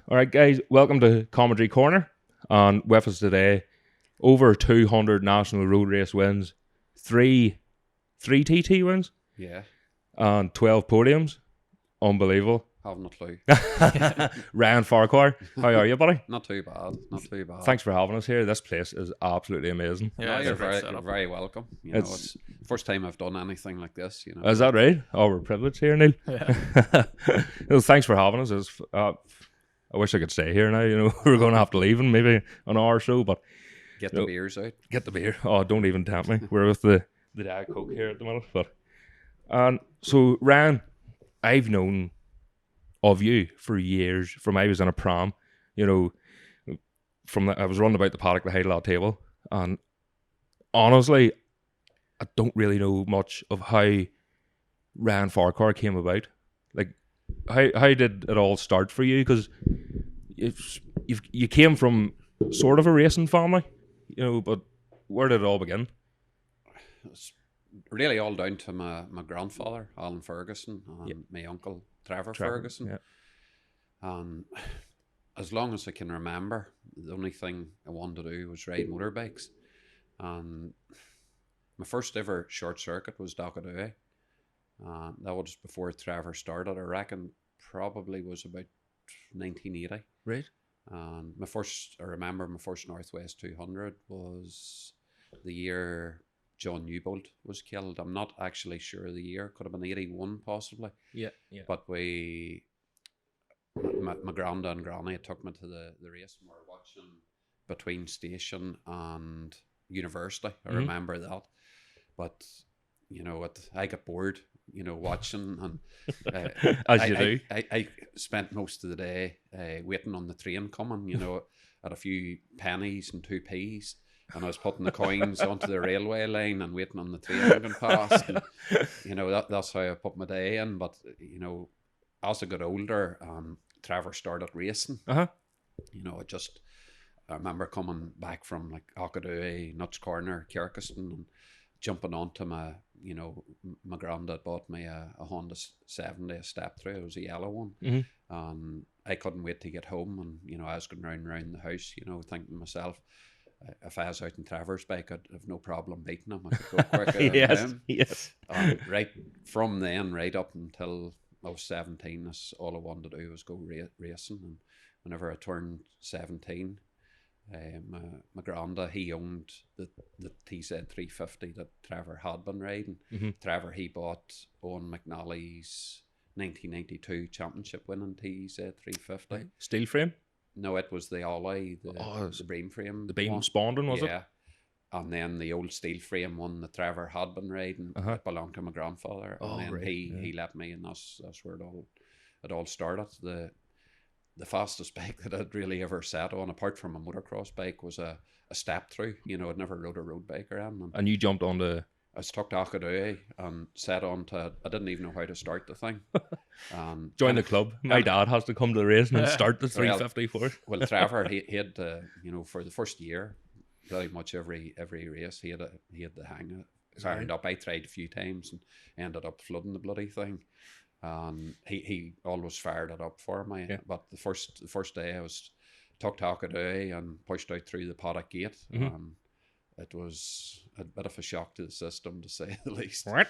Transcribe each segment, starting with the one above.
All right, guys, welcome to Commentary Corner. And with us today, over 200 national road race wins, three TT wins, Yeah, and 12 podiums. Unbelievable. haven't a clue. Ryan Farquhar, how are you, buddy? Not too bad. Thanks for having us here. This place is absolutely amazing. No, it's a great you're setup. very welcome. It's the first time I've done anything like this. Is that right? Oh, we're privileged here, Neil. Yeah. Well, thanks for having us. I wish I could stay here now. We're going to have to leave in maybe an hour or so, but Get the beers out. get the beer. Oh, don't even tempt me. We're with the Diet Coke here at the minute. And so, Ryan, I've known of you for years. From I was in a pram, I was running about the paddock, the Heidelot table, and honestly, I don't really know much of how Ryan Farquhar came about. Like, how did it all start for you? Because you came from sort of a racing family, but where did it all begin? It's really all down to my grandfather, Alan Ferguson, and my uncle, Trevor Ferguson. Yeah. And as long as I can remember, the only thing I wanted to do was ride motorbikes. And my first ever short circuit was Dockadoo. That was before Trevor started. I reckon probably was about 1980. Right. And I remember my first Northwest 200 was the year John Newbold was killed. I'm not actually sure of the year. Could have been 81 possibly. Yeah. But my granda and granny took me to the race, and we were watching between station and university. I remember that. But, I got bored, watching. And As you do. I spent most of the day waiting on the train coming, at a few pennies and 2p's. And I was putting the coins onto the railway line and waiting on the train going past. And, that's how I put my day in. But, as I got older, Trevor started racing. Uh-huh. I remember coming back from like Dockadoo, Nuts Corner, Kirkeston, and jumping onto my granddad bought me a Honda 70, a step through. It was a yellow one. Mm-hmm. And I couldn't wait to get home. And, I was going round the house, thinking to myself, if I was out in Trevor's bike, I'd have no problem beating him. I could go quicker than him. Yes. And right from then, right up until I was 17, that's all I wanted to do was go racing. And whenever I turned 17, my granda, he owned the TZ350 that Trevor had been riding. Mm-hmm. Trevor, he bought Owen McNally's 1992 championship winning TZ350. Steel frame? No, it was the Ollie, the beam frame. The beam one. spawned one, was it? Yeah. And then the old steel frame one that Trevor had been riding, it belonged to my grandfather. And then he let me, and that's where it all started. The fastest bike that I'd really ever sat on, apart from a motocross bike, was a step through. I'd never rode a road bike around. And you jumped on the... I stuck to Dockadoo and sat on to... I didn't even know how to start the thing. Join the club. My dad has to come to the race and start the 350 for it. Well, Trevor, he had, for the first year, pretty much every race, he had the hang of it. Fired up. I tried a few times and ended up flooding the bloody thing. He always fired it up for me. Yeah. But the first day I was took Dockadoo and pushed out through the paddock gate. It was a bit of a shock to the system, to say the least. What?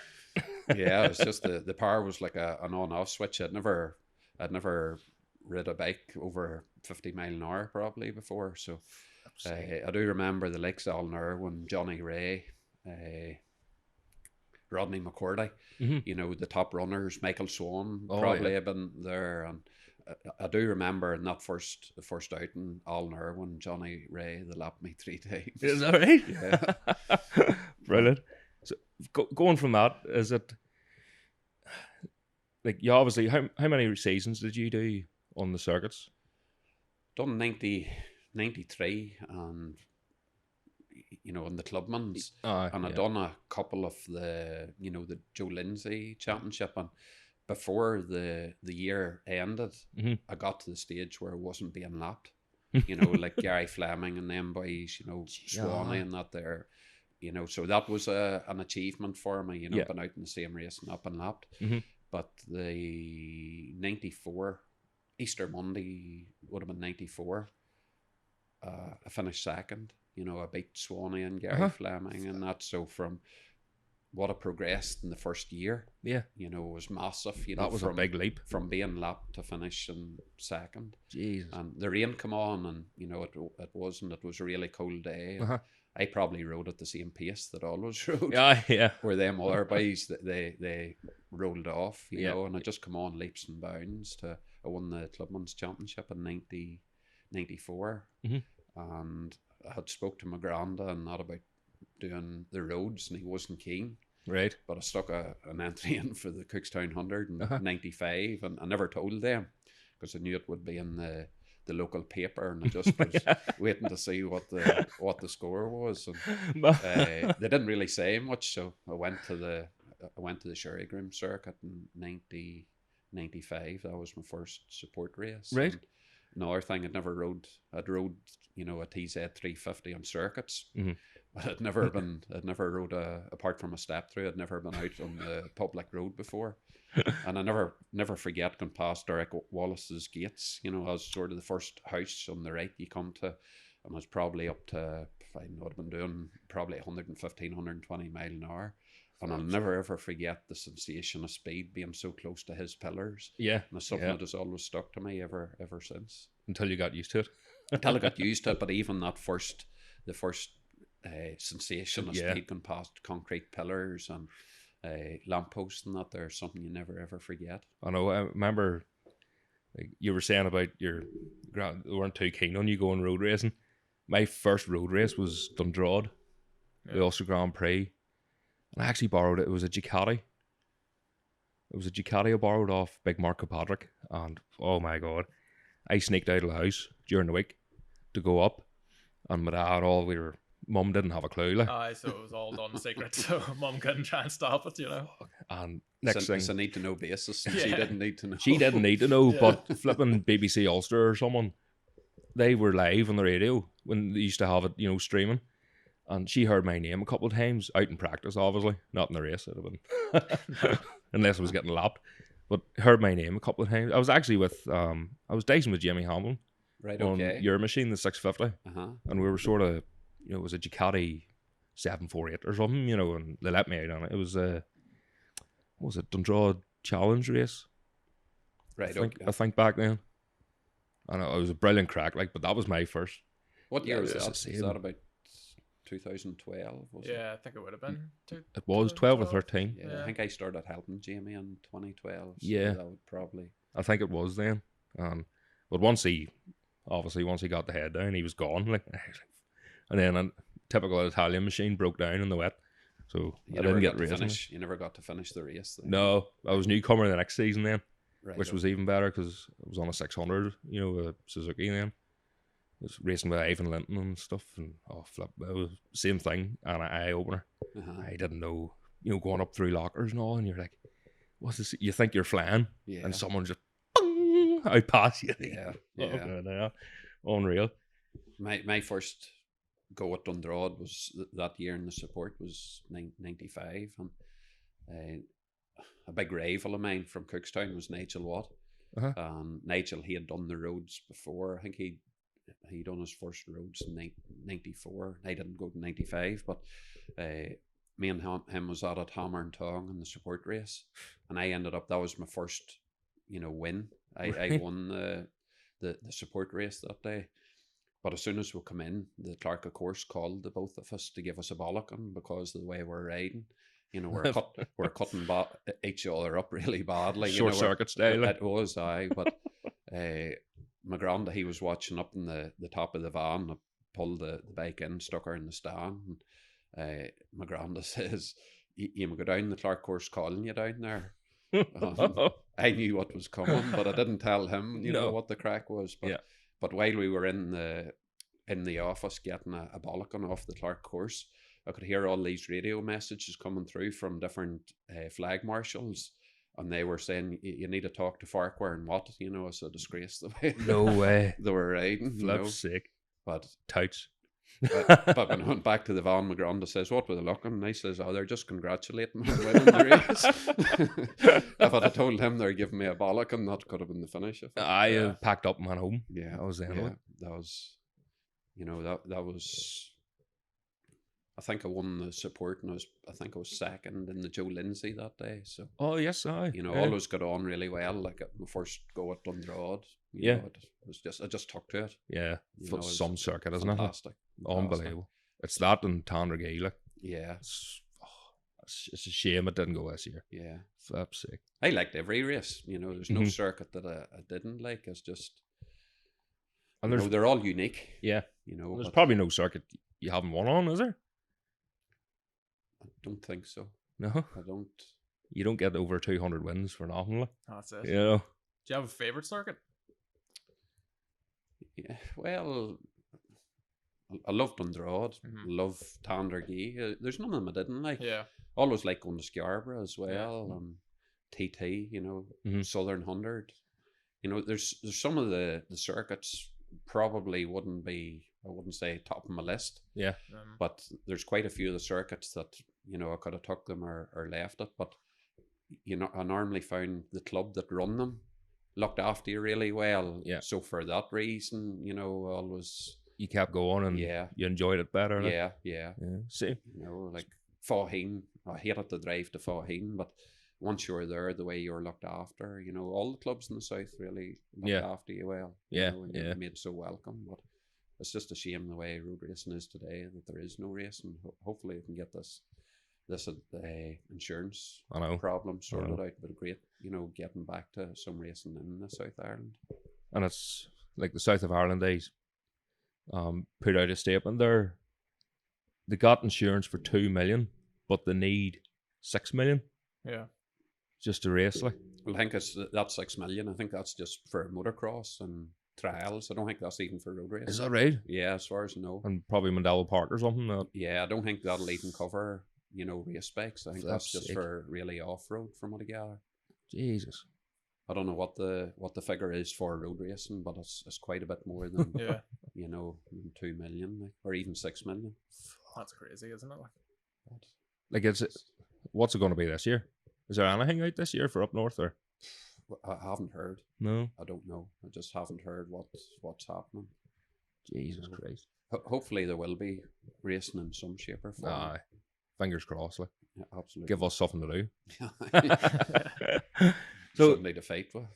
Yeah, it was just the power was like an on-off switch. I'd never rid a bike over 50 mile an hour probably before. So I do remember the likes of Alan Irwin, Johnny Ray, Rodney McCordy, the top runners, Michael Swan probably have been there. And I do remember in that first outing, Alan Irwin, Johnny Ray, they lapped me 3 times. Is that right? Yeah. Brilliant. So going from that, is it like you obviously how many seasons did you do on the circuits? Done 93 and in the clubmans, and I'd done a couple of the Joe Lindsay Championship, and before the year ended, I got to the stage where I wasn't being lapped. Like Gary Fleming and them boys, Swanee and that there. So that was an achievement for me, been out in the same race and up and lapped. But the 94, Easter Monday would have been 94. I finished second. You know, I beat Swanee and Gary Fleming and that. So from what I progressed in the first year, yeah, you know, it was massive. You that know, was a big leap from being lapped to finishing second. Jesus. And the rain come on, and you know, it was a really cold day. I probably rode at the same pace that always rode. Yeah. Where them other boys they rolled off, you know, and I just come on leaps and bounds I won the Clubman's Championship in 94. And I had spoke to my granda and that about doing the roads, and he wasn't keen. Right. But I stuck an entry in for the Cookstown 100 in 95, and I never told them because I knew it would be in the local paper, and I just was waiting to see what the score was. And they didn't really say much, so I went to the Sherry Groom circuit in 95. That was my first support race. Right. And another thing, I'd rode, you know, a TZ350 on circuits. But I'd never rode apart from a step through. I'd never been out on the public road before. And I never forget going past Derek Wallace's gates, you know, as sort of the first house on the right you come to. And I was probably up to, I would have been doing probably 115, 120 mile an hour. And I'll never ever forget the sensation of speed being so close to his pillars. Yeah. And it's something that has always stuck to me ever since. Until you got used to it. Until I got used to it, but even the first sensation of speed going past concrete pillars and lampposts and that, there's something you never ever forget. I know. I remember, like you were saying about they weren't too keen on you going road racing. My first road race was Dundrod, the Ulster Grand Prix, and I actually borrowed it. It was a Ducati. I borrowed off Big Mark Patrick, and oh my god, I sneaked out of the house during the week to go up, and my dad, Mum didn't have a clue. Like. So it was all done secret, so Mum couldn't try and stop it, you know. And next thing, it's a need to know basis, and she didn't need to know. She didn't need to know, but flipping BBC Ulster or someone, they were live on the radio when they used to have it, you know, streaming. And she heard my name a couple of times out in practice, obviously, not in the race. It would have been unless I was getting lapped. But heard my name a couple of times. I was actually I was dicing with Jamie Hamlin, right? On your machine, the 650, and we were sort of. You know, it was a Ducati 748 or something, you know, and they let me out on it. It was what was it, Dundrod Challenge race? Right, I think back then. I know it was a brilliant crack, like, but that was my first. What year was that? Was that about 2012? Was it? I think it would have been. It was 12 or 13. Yeah, I think I started helping Jamie in 2012. So yeah, that would probably. I think it was then. But once he got the head down, he was gone. Like. And then a typical Italian machine broke down in the wet, so I didn't get racing. You never got to finish the race then. No, I was newcomer the next season then, right, which was even better because I was on a 600, you know, a Suzuki then. I was racing with Ivan Linton and stuff, and flip, it was the same thing, and an eye opener. I didn't know, you know, going up through lockers and all, and you're like, what's this? You think you're flying, and someone just out past you. Yeah. Unreal. My first go at Dundrod was that year in the support was 95, and a big rival of mine from Cookstown was Nigel Watt. Nigel, he had done the roads before. I think he done his first roads in 94. I didn't go to 95, but me and him was out at Hammer and Tong in the support race, and I ended up, that was my first, you know, win. I won the support race that day. But as soon as we come in, the clerk of course called the both of us to give us a bollocking because of the way we're riding. You know, we're cutting each other up really badly. Short circuit style. It was, but my granda, he was watching up in the top of the van. I pulled the bike in, stuck her in the stand. And, my granda says, you go down, the clerk course calling you down there. I knew what was coming, but I didn't tell him, you know, what the crack was. But while we were in the office getting a bollocking off the clerk course, I could hear all these radio messages coming through from different flag marshals, and they were saying, you need to talk to Farquhar and Watt, you know, it's a disgrace the way no way they were riding. Flip's sick. But touts. But when I went back to the van, McGrand says, "What were they looking?" And I says, "Oh, they're just congratulating me on winning the race." If I'd have told him they're giving me a bollock, and that could have been the finish. I packed up and went home. Yeah, that was the end of it. That was, that was. I think I won the support, and I think I was second in the Joe Lindsay that day. So, yes, I. always got on really well. Like at my first go at Dundrod, I just took to it. Yeah, for some circuit, isn't fantastic. it? Unbelievable. It's that and Tandragee, like. Yeah. It's a shame it didn't go this year. Yeah. Flip's sake. I liked every race. There's no circuit that I didn't like. It's just, and they're all unique. Yeah. There's probably no circuit you haven't won on, is there? I don't think so. No, I don't. You don't get over 200 wins for nothing. Like. That's it. You know. Do you have a favorite circuit? Yeah, well, I love Dundrod. Love Tandragee. There's none of them I didn't like. Yeah. Always like going to Scarborough as well. TT, Southern 100. There's some of the circuits probably wouldn't be, I wouldn't say top of my list. Yeah. But there's quite a few of the circuits that, I could have took them or left it. But, I normally found the club that run them looked after you really well. Yeah. So for that reason, always... You kept going and you enjoyed it better. Like. Yeah. See? Like Faugheen, I hated the drive to Faugheen, but once you were there, the way you were looked after, all the clubs in the south really looked after you well. And you're made so welcome. But it's just a shame the way road racing is today that there is no racing. Hopefully, we can get this insurance problem sorted out. But great, getting back to some racing in the South Ireland. And it's like the South of Ireland days. Put out a statement there. They got insurance for 2 million, but they need 6 million. Yeah. Just to race, like. Well, I think that's 6 million. I think that's just for motocross and trials. I don't think that's even for road racing. Is that right? Yeah, as far as I know. And probably Mandela Park or something. Yeah, I don't think that'll even cover, race specs. I think that's just for really off-road from what I gather. Jesus. I don't know what the figure is for road racing, but it's quite a bit more than 2 million, or even 6 million. That's crazy, isn't it? Like what's it going to be this year? Is there anything out this year for up north or? I haven't heard. No, I don't know. I just haven't heard what's happening. Jesus Christ. Hopefully there will be racing in some shape or form. Aye, fingers crossed. Like. Yeah, absolutely. Give us something to do. So need to fight with.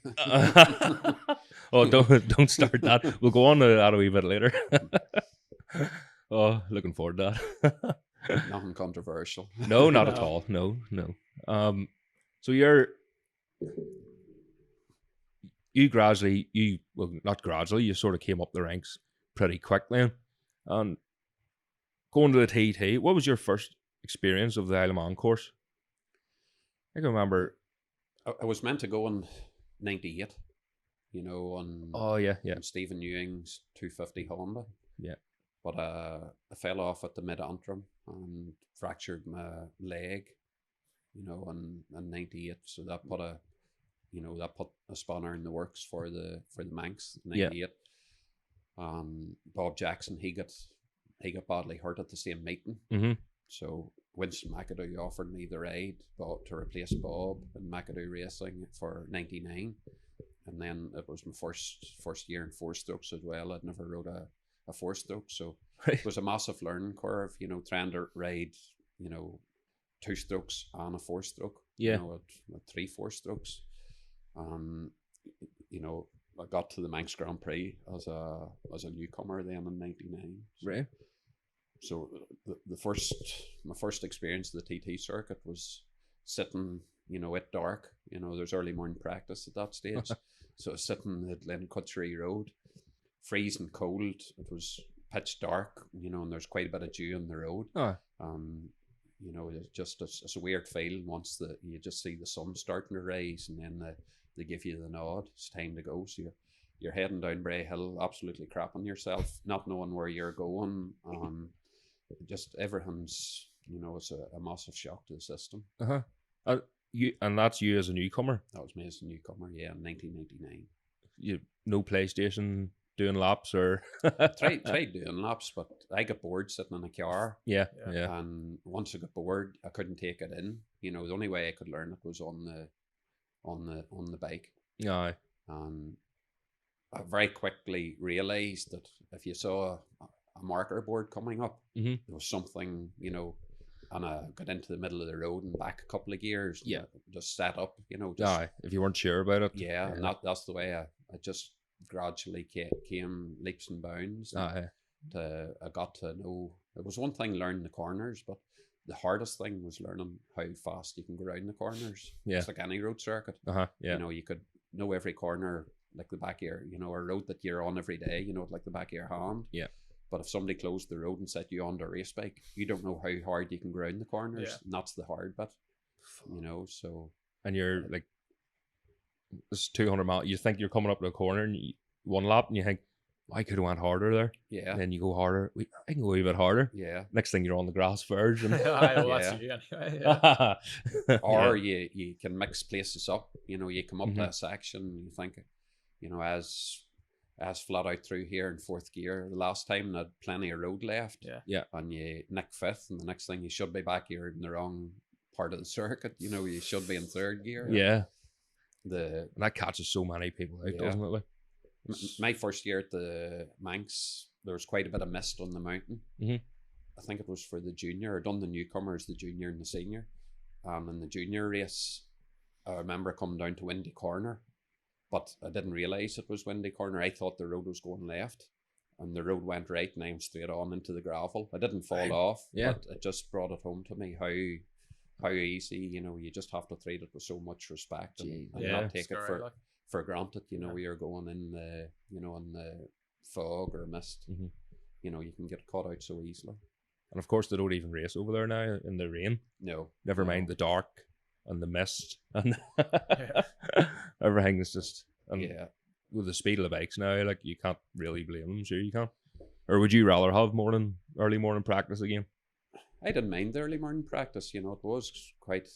Oh, don't start that. We'll go on to that a wee bit later. Oh, looking forward to that. Nothing controversial. No, not at all. No. So not gradually, you sort of came up the ranks pretty quick then. And going to the TT, what was your first experience of the Isle of Man course? I can remember. I was meant to go in 98, on on Stephen Ewing's 250 Honda. Yeah. But I fell off at the Mid-Antrim and fractured my leg, in 98. So that put a spanner in the works for the Manx 98. Yeah. Bob Jackson, he got badly hurt at the same meeting. Mm-hmm. So Winston McAdoo offered me the ride to replace Bob in McAdoo Racing for 99. And then it was my first year in 4-strokes as well. I'd never rode a 4-stroke. So it was a massive learning curve, trying to ride, 2-strokes and a 4-stroke. Yeah. At 3 4-strokes. I got to the Manx Grand Prix as a newcomer then in 99. Right. So my first experience of the TT circuit was sitting, at dark. There's early morning practice at that stage. So sitting at Glencutchery Road, freezing cold. It was pitch dark, and there's quite a bit of dew on the road. Oh. It's a weird feeling once you just see the sun starting to rise, and then they give you the nod. It's time to go. So you're heading down Bray Hill, absolutely crapping yourself, not knowing where you're going. Just everything's, it's a massive shock to the system. And that's you as a newcomer? That was me as a newcomer, in 1999. No PlayStation doing laps or? tried doing laps, but I got bored sitting in a car. Yeah. And once I got bored, I couldn't take it in. You know, the only way I could learn it was on the bike. Aye. And I very quickly realised that if you saw a marker board coming up, there was something, you know, and I got into the middle of the road and back a couple of gears. Yeah. Just set up, you know. Aye. If you weren't sure about it. Yeah, and that's the way I just gradually came leaps and bounds. Aye. I got to know, it was one thing learning the corners, but the hardest thing was learning how fast you can go around the corners. Yeah. It's like any road circuit. Yeah. You know, you could know every corner like the back of your, you know, a road that you're on every day, you know, like the back of your hand. Yeah. But if somebody closed the road and set you on the race bike, you don't know how hard you can go around the corners. Yeah. And that's the hard bit, you know, so. And you're like, this is 200 miles. You think you're coming up to a corner and one lap and you think, I could have went harder there. Yeah. And then you go harder. I can go a wee bit harder. Yeah. Next thing you're on the grass verge. And That's you anyway. Yeah. Or you can mix places up. You know, you come up to a section and you think, you know, as flat out through here in fourth gear, the last time I had plenty of road left. Yeah. And you nick fifth, and the next thing you should be back here in the wrong part of the circuit. You know, you should be in third gear. Yeah. And that catches so many people out, doesn't it? Like? My first year at the Manx, there was quite a bit of mist on the mountain. I think it was for the junior. I done the newcomers, the junior and the senior. In the junior race, I remember coming down to Windy Corner, but I didn't realise it was Windy Corner. I thought the road was going left, and the road went right, and I'm straight on into the gravel. I didn't fall off, but it just brought it home to me how easy, you know, you just have to treat it with so much respect and not take it for granted. You know, you're going in the, you know, in the fog or mist, you know, you can get caught out so easily. And of course, they don't even race over there now in the rain. No. Never mind the dark and the mist and everything is just. With the speed of the bikes now, like, you can't really blame them. Sure, you can't. Or would you rather have early morning practice again? I didn't mind the early morning practice. You know, it was quite.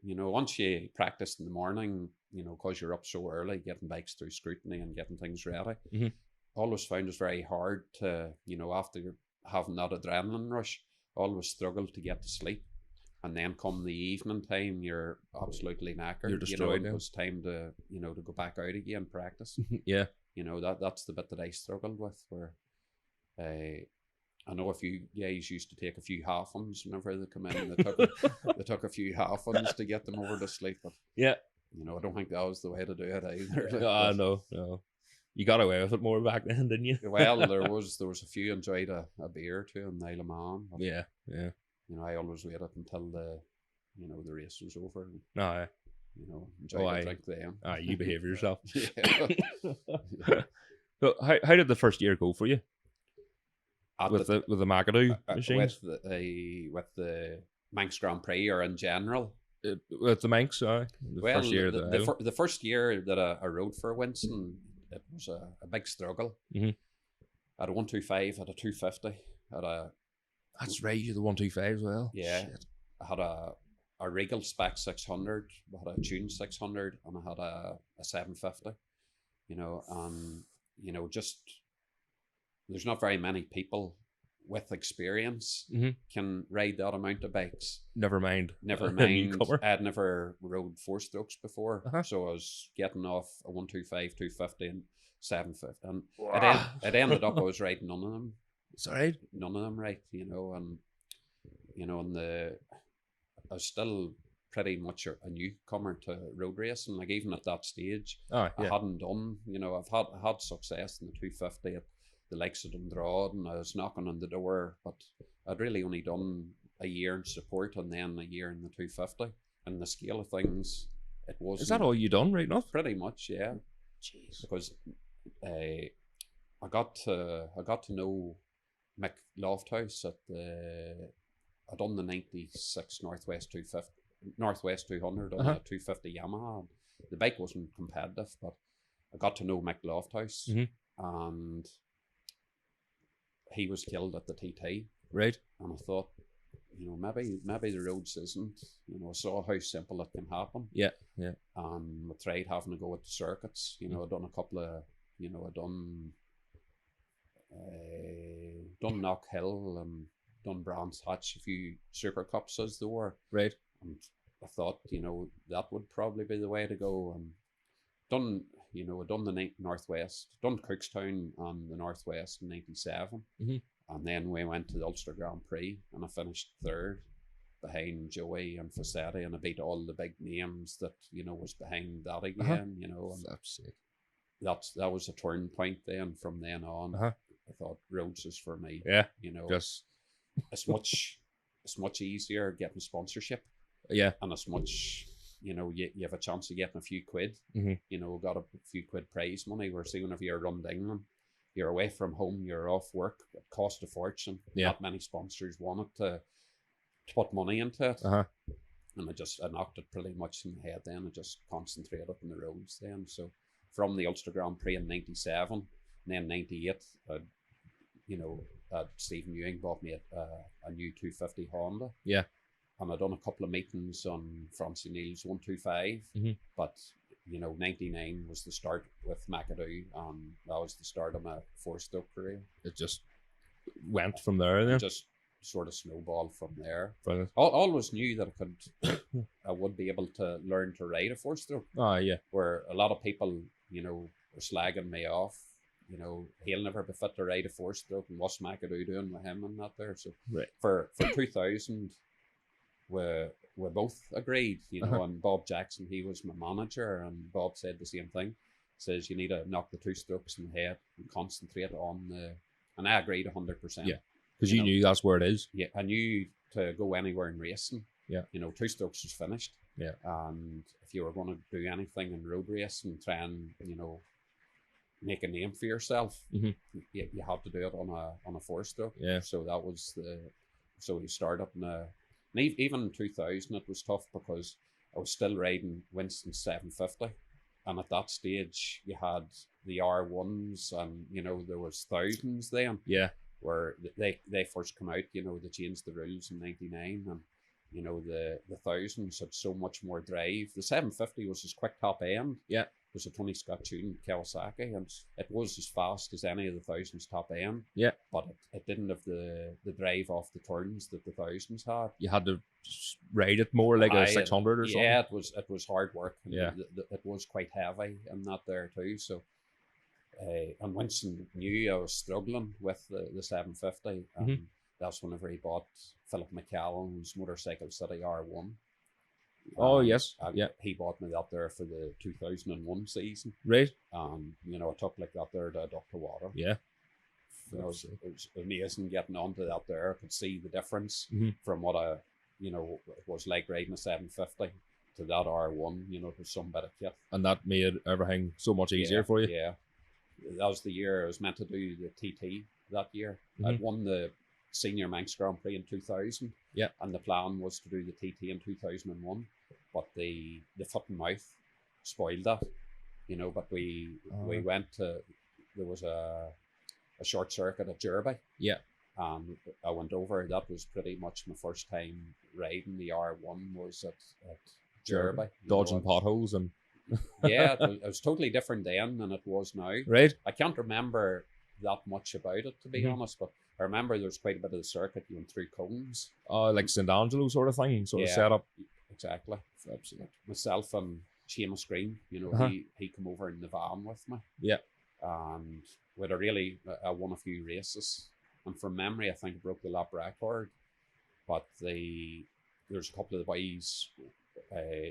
You know, once you practiced in the morning, you know, because you're up so early, getting bikes through scrutiny and getting things ready. Always found it very hard to, you know, after having that adrenaline rush, always struggled to get to sleep. And then come the evening time, you're absolutely knackered. You're destroyed. You know, it was time to, you know, to go back out again, practice. Yeah. You know, that's the bit that I struggled with, where I know a few guys used to take a few half-ons whenever they come in. They took a few half-ons to get them over to sleep. But, you know, I don't think that was the way to do it either. No. You got away with it more back then, didn't you? Well, there was a few enjoyed a beer or two in the Isle of Man. But, yeah. You know, I always waited until the race was over. And, you know, enjoy the drink then. You behave yourself. Yeah. So how did the first year go for you? With the McAdoo machine? With the Manx Grand Prix, or in general? With the Manx, first year the first year that I rode for Winston, it was a big struggle. I had a 125, had a 250, had a... That's right, you had the 125 as well. Yeah. Shit. I had a Regal Spec 600, I had a Tune 600, and I had a 750. You know, you know, just there's not very many people with experience can ride that amount of bikes. Never mind. I'd never rode 4-strokes before, so I was getting off a 125, 250, and 750, and it ended up I was riding none of them. Sorry, none of them right, you know, and you know, I was still pretty much a newcomer to road racing. Like, even at that stage, I hadn't done, you know, I've had success in the 250 at the likes of Dundrod, and I was knocking on the door, but I'd really only done a year in support and then a year in the 250. And the scale of things, it wasn't. Is that all you done, right enough? Pretty much, yeah. Jeez. Because I got to know Mick Lofthouse at I done the 96 Northwest 200 on a 250 Yamaha. The bike wasn't competitive, but I got to know Mick Lofthouse, and he was killed at the TT. Right. And I thought, you know, maybe the roads isn't, you know, I saw how simple it can happen. Yeah. I tried having to go with the circuits. You know, I'd done a couple of You know, I done Knock Hill and done Brands Hatch, a few Super Cups as they were. Right. And I thought, you know, that would probably be the way to go. And done, you know, I done the Northwest, done Cookstown and the Northwest in '97. And then we went to the Ulster Grand Prix and I finished third behind Joey and Fassetti, and I beat all the big names that, you know, was behind that again, you know. And That's sick. that was a turning point then. From then on, I thought roads is for me. Yeah. You know, Just it's much easier getting sponsorship. Yeah. And it's much, you know, you have a chance of getting a few quid. You know, got a few quid prize money. Where see, whenever you're run to England, you're away from home, you're off work, it cost a fortune. Yeah. Not many sponsors wanted to put money into it. And I knocked it pretty much in the head then. I just concentrated on the roads then. So from the Ulster Grand Prix in '97, and then '98, you know, Stephen Ewing bought me a new 250 Honda. Yeah. And I'd done a couple of meetings on Francie Neil's 125. But, you know, '99 was the start with McAdoo, and that was the start of my four-stroke career. It just went from there then. Just sort of snowballed from there. Brilliant. Always knew that I would be able to learn to ride a four-stroke. Yeah. Where a lot of people, you know, were slagging me off. You know, he'll never be fit to ride a four-stroke, and what's McAdoo doing with him and that there. So right. for 2000, we both agreed, you know, and Bob Jackson, he was my manager, and Bob said the same thing. Says you need to knock the two strokes in the head and concentrate on and I agreed 100%. Yeah. Because you knew that's where it is. Yeah, I knew to go anywhere in racing. Yeah. You know, two strokes was finished. Yeah. And if you were going to do anything in road racing, try and, you know, make a name for yourself, you had to do it on a four stroke. Yeah. So that was so we started and even in 2000 it was tough because I was still riding Winston 750. And at that stage, you had the R1s, and you know there was thousands then. Yeah. Where they first come out, you know, they changed the rules in '99, and you know the thousands had so much more drive. The 750 was his quick top end. Yeah. It was a Tony Scott tuned Kawasaki, and it was as fast as any of the thousands top end. Yeah. But it didn't have the drive off the turns that the thousands had. You had to ride it more like a 600 or something. Yeah, it was hard work. And yeah. It was quite heavy and that there too. So, and Winston knew I was struggling with the 750. And that's whenever he bought Philip McCallum's Motorcycle City R1. Oh, yes. Yeah. He bought me that there for the 2001 season. Right. You know, I took like that there to Dr. Water. Yeah. You know, it was amazing getting onto that there. I could see the difference from what it was like riding a 750 to that R1, you know, to some bit of kit. And that made everything so much easier for you. Yeah. That was the year I was meant to do the TT that year. I'd won the Senior Manx Grand Prix in 2000. Yeah. And the plan was to do the TT in 2001. But the foot and mouth spoiled that, you know, but we went to, there was a short circuit at Derby. Yeah. And I went over, that was pretty much my first time riding the R1 was at Derby. Dodging potholes and... Yeah, it was totally different then than it was now. Right. I can't remember that much about it, to be honest, but I remember there was quite a bit of the circuit going through cones. Like St. Angelo sort of thing, sort of set up. Exactly. Absolutely. Myself and Seamus Green, you know, he came over in the van with me. Yeah. And I won a few races. And from memory, I think I broke the lap record. But there's a couple of the boys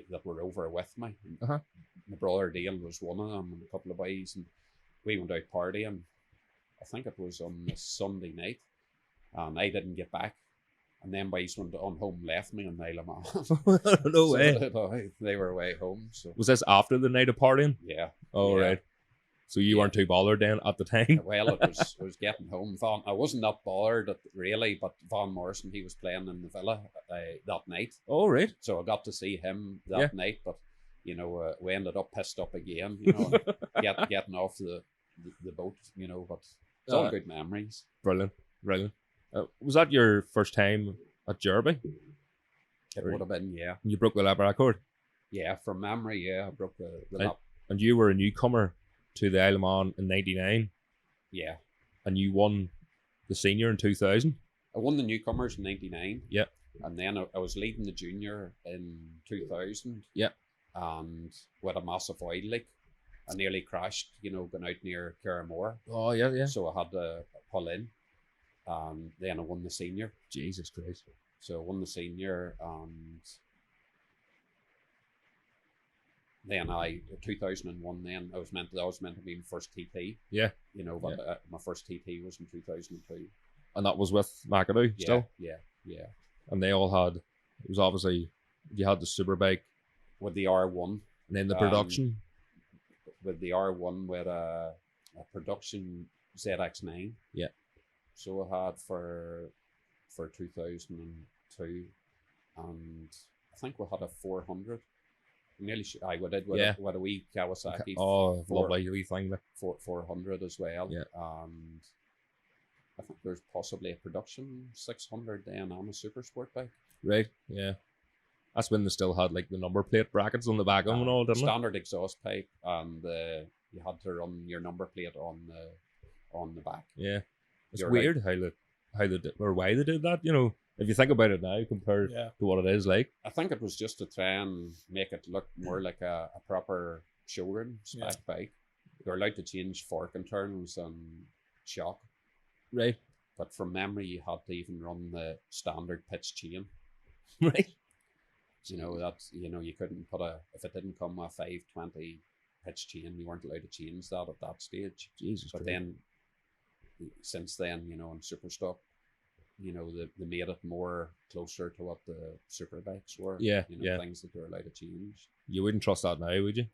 that were over with me. My brother Dale was one of them, and a couple of boys, and we went out partying. I think it was on a Sunday night, and I didn't get back. And then boys went on home, left me, and they let off. No way. They were away home. So was this after the night of partying? Yeah. Oh, yeah. Right. So you weren't too bothered then at the time? Well, it was getting home. I wasn't that bothered really, but Van Morrison, he was playing in the Villa that night. Oh, right. So I got to see him that night, but you know, we ended up pissed up again, you know, getting off the boat, you know, but it's all good memories. Brilliant. Was that your first time at Derby? It would have been, yeah. You broke the lap record? Yeah, from memory, yeah, I broke the lap. And you were a newcomer to the Isle of Man in '99. Yeah. And you won the senior in 2000. I won the newcomers in '99. Yeah. And then I was leading the junior in 2000. Yeah. And with a massive oil leak, I nearly crashed, going out near KMR. Oh, yeah. So I had to pull in. And then I won the senior. Jesus Christ. So I won the senior, and then 2001, then I was meant to be my first TT. Yeah. But my first TT was in 2002. And that was with McAdoo still? Yeah. And they all had, it was obviously, you had the Superbike. With the R1. And then the production. With the R1 with a production ZX9. Yeah. So I had for 2002, and I think we had a 400. Nearly, we did with a wee Kawasaki. Oh, lovely wee thing there. 400 as well. Yeah. And I think there's possibly a production 600 then on a super sport bike. Right. Yeah. That's when they still had like the number plate brackets on the back of them and all, didn't standard exhaust pipe, and you had to run your number plate on the back. Yeah. It's weird how they did, or why they did that, if you think about it now compared to what it is like. I think it was just to try and make it look more like a proper showroom spec bike. You're allowed to change fork internals and shock. Right. But from memory, you had to even run the standard pitch chain. Right. You couldn't put if it didn't come with a 520 pitch chain, you weren't allowed to change that at that stage. Jesus. But then, since then, in super stock, they made it more closer to what the super bikes were. Yeah. Things that they're allowed to change. You wouldn't trust that now, would you?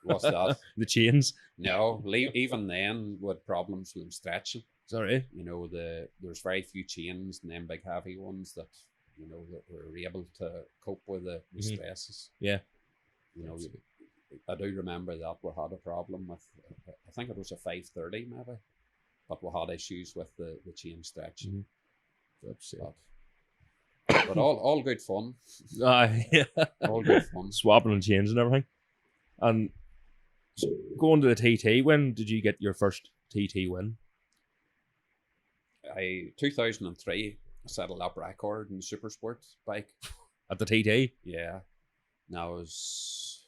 What's that? The chains. No, even then with problems with them stretching. Sorry. There's very few chains and then big heavy ones that that were able to cope with the stresses. Yeah. I do remember that we had a problem with, I think it was a 530 maybe, but we had issues with the chain stretching. But all good fun. Yeah. All good fun. Swapping and chains and everything. And so going to the TT, when did you get your first TT win? 2003, I set a lap record in the super sports bike. At the TT? Yeah. Now it was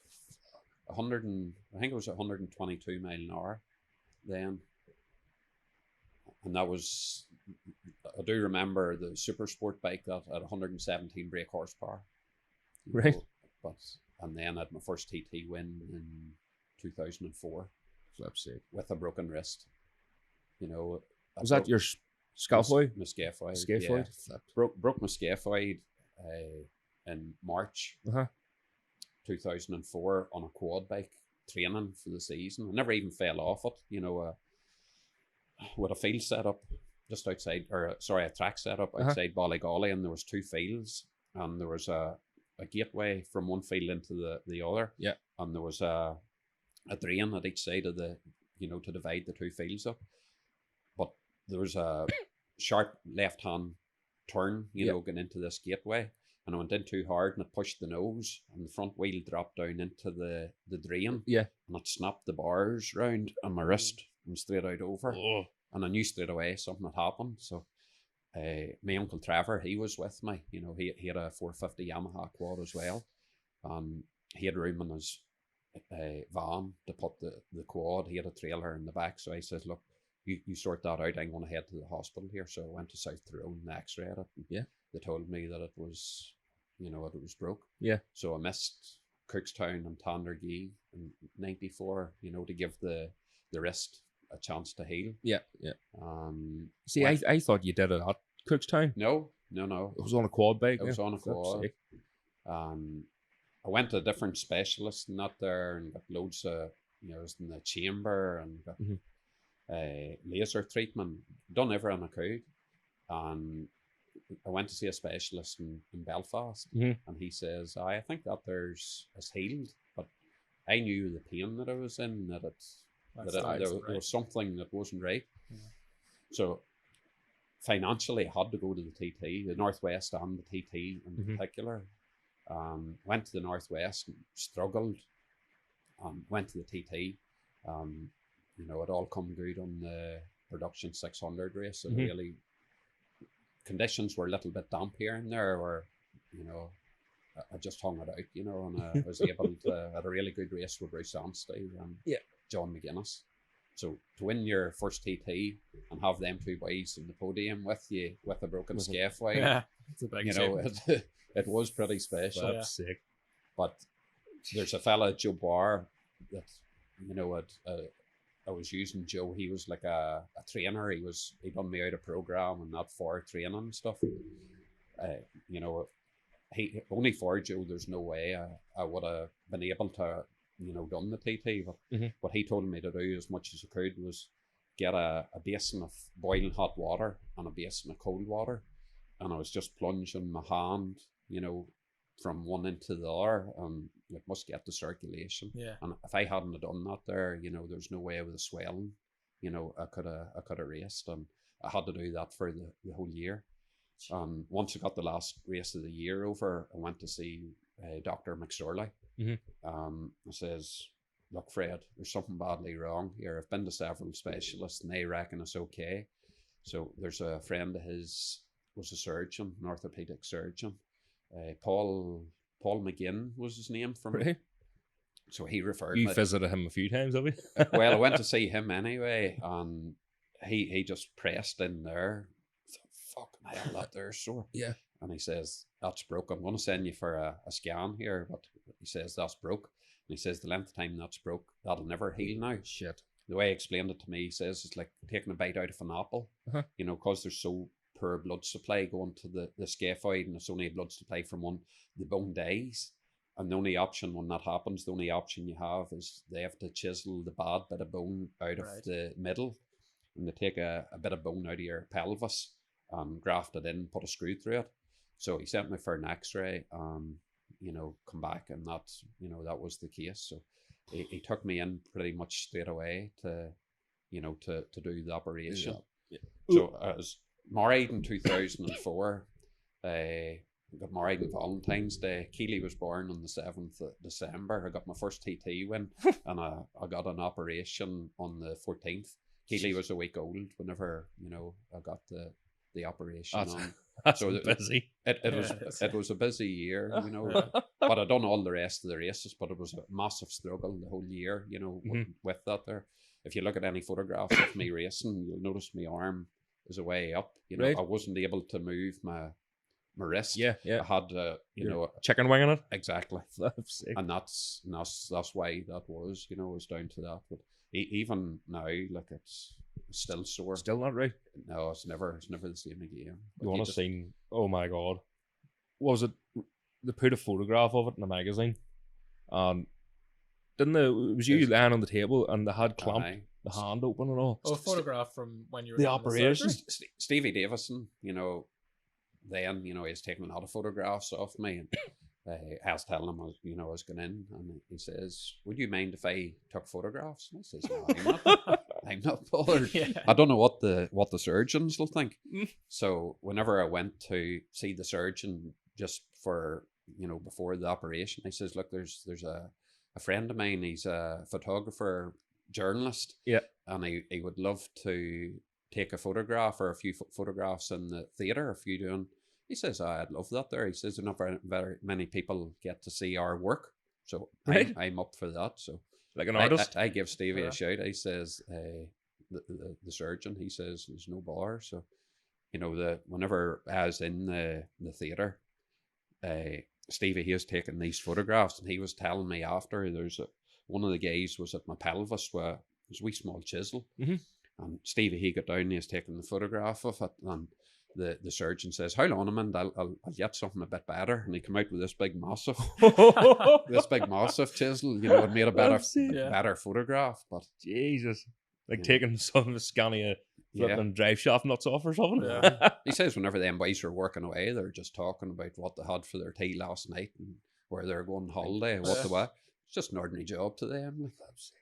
100 and, I think it was 122 mile an hour then. And that was, I do remember the super sport bike that had 117 brake horsepower. Right. And then I had my first TT win in 2004. Flip's sake. With a broken wrist. Was that your scaphoid? My scaphoid. Scaphoid? Yeah. Broke my scaphoid in March 2004 on a quad bike training for the season. I never even fell off it. With a field set up just outside, a track set up outside Ballygolly, and there was two fields, and there was a gateway from one field into the other. Yeah. And there was a drain at each side of the, to divide the two fields up. But there was a sharp left-hand turn, going into this gateway. And I went in too hard and it pushed the nose, and the front wheel dropped down into the drain. Yeah. And it snapped the bars round and my wrist went straight out over. Oh. And I knew straight away something had happened. So my uncle Trevor, he was with me. He had a 450 Yamaha quad as well. And he had room in his van to put the quad. He had a trailer in the back. So I said, look, you sort that out. I'm going to head to the hospital here. So I went to South Tyrone and x-rayed it. Yeah. They told me that it was, it was broke. Yeah. So I missed Cookstown and Tandergee in 94, to give the wrist a chance to heal. Yeah, yeah. See, I thought you did it at Cookstown. No. It was on a quad bike. It was on a quad. I went to a different specialist and that there and got loads of, it was in the chamber and got laser treatment, done everything I could. And I went to see a specialist in Belfast, and he says, I think that it's healed, but I knew the pain that I was in, that there was something that wasn't right. Yeah. So financially, I had to go to the TT, the Northwest and the TT in particular. Went to the Northwest and struggled. Went to the TT. it all come good on the production 600 race. And Mhm. really, conditions were a little bit damp here and there, where, I just hung it out, and I was able to had a really good race with Bruce Anstey and John McGuinness. So to win your first TT and have them two boys in the podium with you with a broken scafeway, Yeah, it's a big it was pretty special. That's sick. But there's a fella, Joe Barr, that I was using Joe. He was like a trainer. He done me out a program and that for training and stuff. He only for Joe. There's no way I would have been able to done the TT. But what he told me to do as much as I could was get a basin of boiling hot water and a basin of cold water, and I was just plunging my hand, from one into the other, and it must get the circulation. Yeah. And if I hadn't have done that there, there's no way with the swelling, I could have raced, and I had to do that for the whole year. And once I got the last race of the year over, I went to see Dr. McSorley. I says, "Look, Fred, there's something badly wrong here. I've been to several specialists, and they reckon it's okay." So there's a friend of his was a surgeon, an orthopedic surgeon. Paul McGinn was his name from Really? So he referred You me. visited him a few times, have you? Well, I went to see him anyway, and he just pressed in there. I thought, fucking hell, that there's sore. Yeah. And he says, "That's broke. I'm going to send you for a scan here." But he says, "That's broke." And he says, "The length of time that's broke, that'll never heal now." Shit. The way he explained it to me, he says it's like taking a bite out of an apple. Because there's so poor blood supply going to the scaphoid, and it's only blood supply from one, the bone dies. And the only option when that happens, the only option you have is they have to chisel the bad bit of bone out of the middle, and they take a bit of bone out of your pelvis and graft it in, put a screw through it. So he sent me for an x-ray and, come back, and that's, that was the case. So he took me in pretty much straight away to do the operation. Yeah. So I was married in 2004. Got married on Valentine's Day. Keely was born on the 7th of December. I got my first TT win, and I got an operation on the 14th. Keely was a week old whenever, I got the operation on. That's So busy. It was a busy year, but I done all the rest of the races, but it was a massive struggle the whole year, with that there. If you look at any photographs of me racing, you'll notice my arm is a way up. Right. I wasn't able to move my wrist. Yeah. I had chicken wing on it. Exactly. That's sick. And that's why that was, was down to that. But even now, like, it's still sore. Still not right. No, it's never the same again. You want to see? Oh my god, what was it? They put a photograph of it in a magazine, and didn't they? It was you lying on the table, and they had clamped the hand open and all. Oh, a photograph from when you were the doing operation. Stevie Davison, then he's taking a lot of photographs of me, and I was telling him I was going in, and he says, "Would you mind if I took photographs?" And I says, "No, I'm not. I'm not bothered." Yeah. I don't know what the surgeons will think. So whenever I went to see the surgeon just for before the operation, he says, "Look, there's a friend of mine. He's a photographer, journalist, and he would love to take a photograph or a few photographs in the theatre if you doing." He says, "I'd love that there." He says, "Not very many people get to see our work, so I'm up for that." So like an artist, I give Stevie a shout. He says, the surgeon, he says, "There's no bar." So whenever I was in the theatre, Stevie, he was taking these photographs, and he was telling me after, one of the guys was at my pelvis where there's a wee small chisel. And Stevie, he got down, he was taking the photograph of it, and the surgeon says, "How long a minute, I'll get something a bit better." And he came out with this big massive chisel, it made a better photograph. But Jesus, like taking some Scania flipping drive shaft nuts off or something. Yeah. He says whenever them boys are working away, they're just talking about what they had for their tea last night and where they're going on holiday, what they were. It's just an ordinary job to them. Like,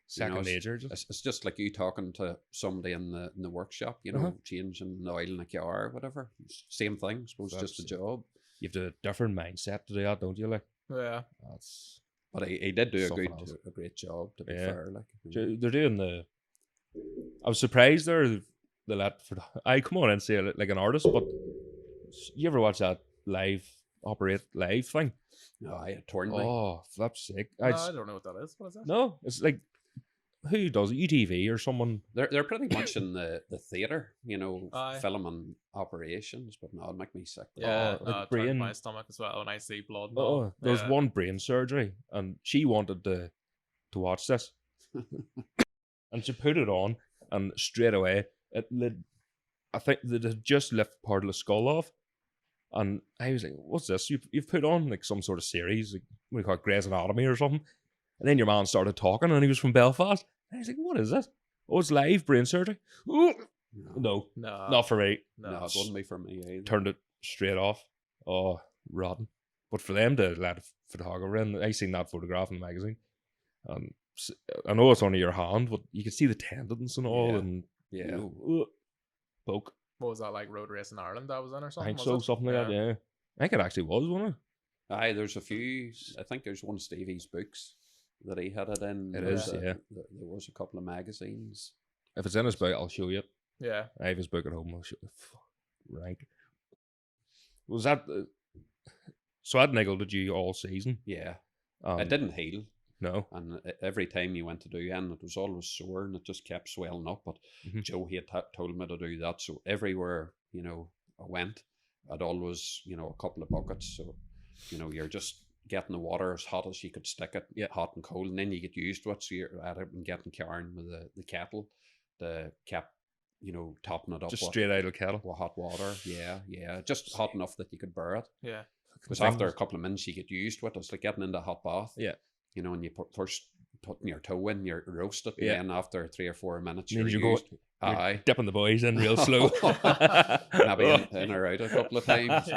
second nature. It's just like you talking to somebody in the workshop, changing the oil in a car or whatever. Same thing. I suppose it's just a job. You have a different mindset to do that, don't you? Like, yeah. But he did do a great job, to be fair. Like, they're doing the I was surprised there. They let for I come on and say it like an artist, but you ever watch that operate live thing? No, I torn me. Oh, flip's sake! No, I don't know what that is. What is that? No, it's like who does it? UTV or someone? They're pretty much in the theatre, you know, Aye. filming operations, but no, it'd make me sick. Yeah, Oh, like it turns brain- my stomach as well when I see blood. And Oh, all. there was Yeah. one brain surgery, and she wanted to watch this, and she put it on, and straight away I think they had just lifted part of the skull off, and I was like, "What's this? You've put on like some sort of series, like we call it Grey's Anatomy or something?" And then your man started talking, and he was from Belfast. And I was like, "What is this? Oh, it's live brain surgery." Ooh. No, No, not for me. No, no. it wouldn't be for me either. Turned it straight off. Oh, rotten. But for them to let a photographer in, I seen that photograph in the magazine. I know it's only your hand, but you can see the tendons and all, Yeah. and Yeah. poke. What was that, like Road Race in Ireland that was in or I something? think so, was it? something like that. Yeah, I think it actually was, wasn't it? Aye, there's a few. I think there's one of Stevie's books that he had it in. It There is, was yeah. There was a couple of magazines. If it's in his book, I'll show you it. Yeah. I have his book at home. I'll show you. Rank. Was that? So that niggled at you all season? Yeah, it didn't heal, No. and every time you went to do it, it was always sore, and it just kept swelling up. But Mhm. Joe, he had told me to do that, so everywhere, you know, I went, I'd always, you know, a couple of buckets. So, you know, you're just getting the water as hot as you could stick it, Yeah. hot and cold, and then you get used to it. So you're at it and getting carrying with the kettle, the kept, you know, topping it up Just with, straight out of kettle. with hot water. Yeah, just hot enough that you could bear it. Yeah. Because after a couple of minutes, you get used to it. It's like getting into a hot bath. Yeah. You know, and you first putting your toe in, you're roasted, and Yeah. then after 3 or 4 minutes, Then you're you go- used. You're Aye. dipping the boys in real slow. Maybe in or out a couple of times.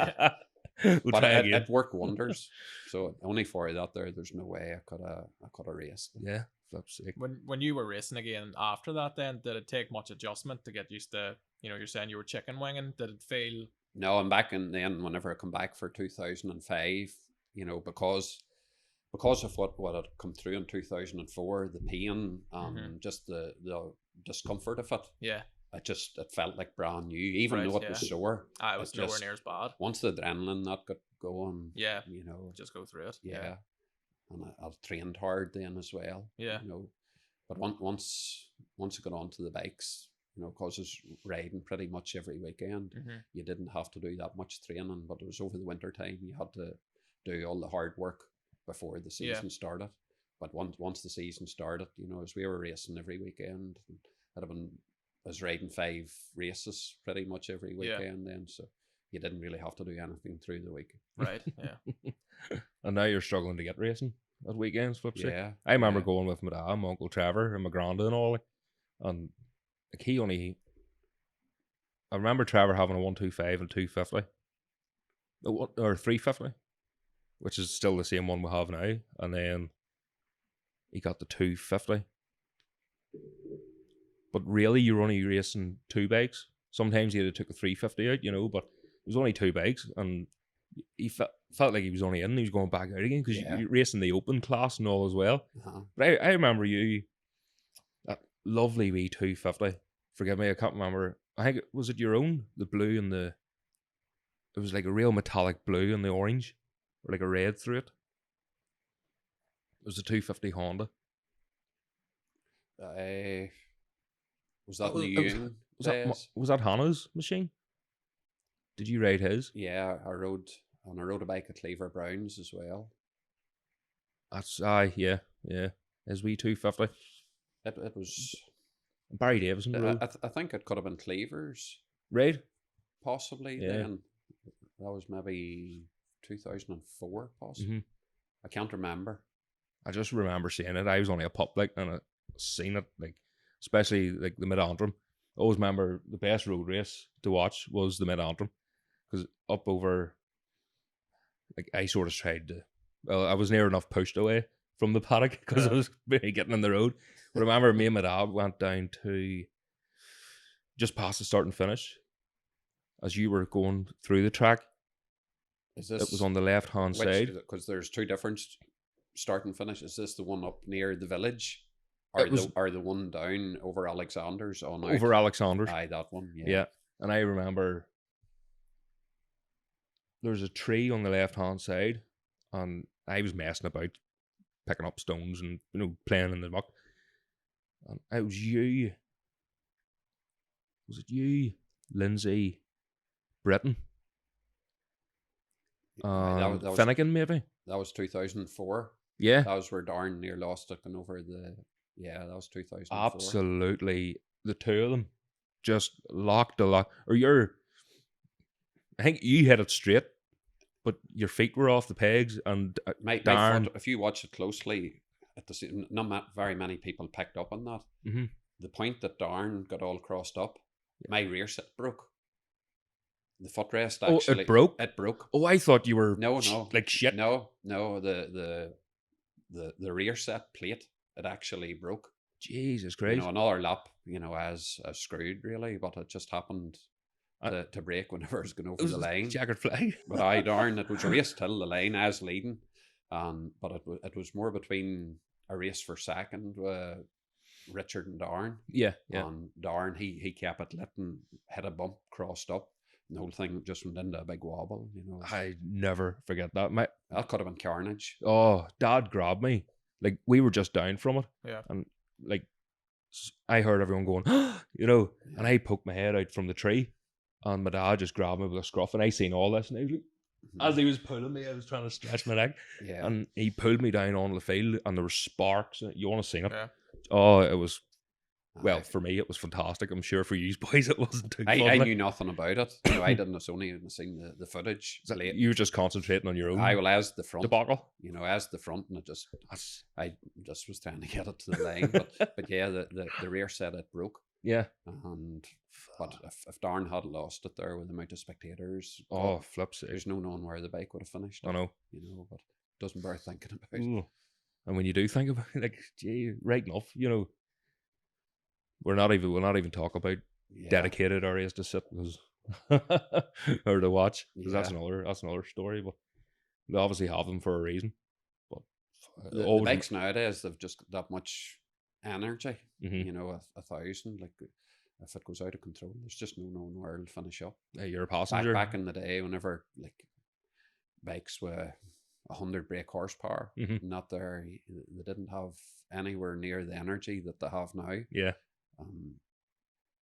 We'll But try it again. worked wonders. So only for that there's no way I could have raced. Yeah, flip's sake. When you were racing again after that, then did it take much adjustment to get used to? You know, you're saying you were chicken winging. Did it feel? No, I'm back in then whenever I come back for 2005, you know, because of what had come through in 2004, the pain and Mhm. just the discomfort of it. Yeah, It felt like brand new, even Right, though it yeah. was sore. I was It nowhere just- near as bad. Once the adrenaline that got going, Yeah, you know, just go through it. yeah. And I trained hard then as well. Yeah. You know, but once I got onto the bikes, you know, because I was riding pretty much every weekend, Mm-hmm. you didn't have to do that much training, but it was over the winter time you had to do all the hard work before the Yeah. season started. But once the season started, you know, as we were racing every weekend, I was riding 5 races pretty much every Yeah. weekend then, so you didn't really have to do anything through the week. Right. Yeah. And now you're struggling to get racing at weekends, flip's sake. Yeah, I remember yeah. going with my dad, my Uncle Trevor, and my granda and all, like, and like I remember Trevor having a 125 and 250, or 350, which is still the same one we have now, and then he got the 250. But really, you're only racing 2 bikes. Sometimes he'd have took a 350 out, you know, but it was only 2 bikes, and he felt like he was only in, and he was going back out again because Yeah. you're racing the open class and all as well. Uh-huh. But I remember you, that lovely wee 250. Forgive me, I can't remember. I think was it your own, the blue and it was like a real metallic blue and the orange, or like a red through it. It was a 250 Honda. Was that Oh, the it was- Ewan Was days? that Hannah's machine? Did you ride his? Yeah, I rode a bike at Cleaver Browns as well. That's yeah. His wee 250. It was. Barry Davison rode. I think it could have been Cleaver's, Raid? possibly. Yeah. Then that was maybe 2004, possibly. Mhm. I can't remember. I just remember seeing it. I was only a pup, like, and I seen it, like, especially like the Mid-Antrim. I always remember the best road race to watch was the Mid-Antrim, because up over, like, I sort of tried to. Well, I was near enough pushed away from the paddock because I was really getting in the road. But I remember me and my dad went down to just past the start and finish as you were going through the track. Is this It was on the left hand side. Because there's 2 different start and finish. Is this the one up near the village? Are the one down over Alexander's on over Alexander's. Aye, that one. Yeah. Yeah, and I remember there's a tree on the left hand side, and I was messing about, picking up stones and playing in the muck. And it was you. Was it you, Lindsay, Britton, that was Finnegan maybe? That was 2004. Yeah, that was where Darren near lost it and over the. Yeah, that was 2004. Absolutely, the two of them just locked a lot. I think you hit it straight, but your feet were off the pegs, and my Darren. foot, if you watch it closely, not very many people picked up on that. Mm-hmm. The point that Darren got all crossed up, my rear set broke. The footrest actually. Oh, it broke? It broke. Oh, I thought you were no like shit. No, the rear set plate, it actually broke. Jesus Christ! Another lap, as screwed really, but it just happened to break whenever it's going over the line. Checkered flag. But Darren, it was a race till the line as leading, but it was more between a race for second. Richard and Darren. Yeah. And Darren, he kept it lit and hit a bump, crossed up. And the whole thing just went into a big wobble, I never forget that. That could have been carnage. Oh, Dad grabbed me. Like, we were just down from it. Yeah. And, like, I heard everyone going, and I poked my head out from the tree. And my dad just grabbed me with a scruff. And I seen all this. And I was like, as he was pulling me, I was trying to stretch my neck. Yeah. And he pulled me down on the field. And there were sparks. You want to sing it? Yeah. Oh, it was, well, for me, it was fantastic. I'm sure for you boys, it wasn't too fun. I knew nothing about it. I didn't only seen the footage. You were just concentrating on your own. As the front debacle. As the front, and I just was trying to get it to the line. But yeah, the rear set, it broke. Yeah. But if Darren had lost it there with the amount of spectators, flips it. There's no knowing where the bike would have finished. I know. But it doesn't bear thinking about. Ooh. And when you do think about it, like, gee, right enough, we'll not even talk about dedicated areas to sit or to watch, because that's another story. But they obviously have them for a reason. But the bikes nowadays, they've just got that much energy. Mm-hmm. 1,000, like, if it goes out of control, there's just no knowing where it'll finish up. You're a passenger. Back in the day, whenever like bikes were 100 brake horsepower, not there, they didn't have anywhere near the energy that they have now. Yeah.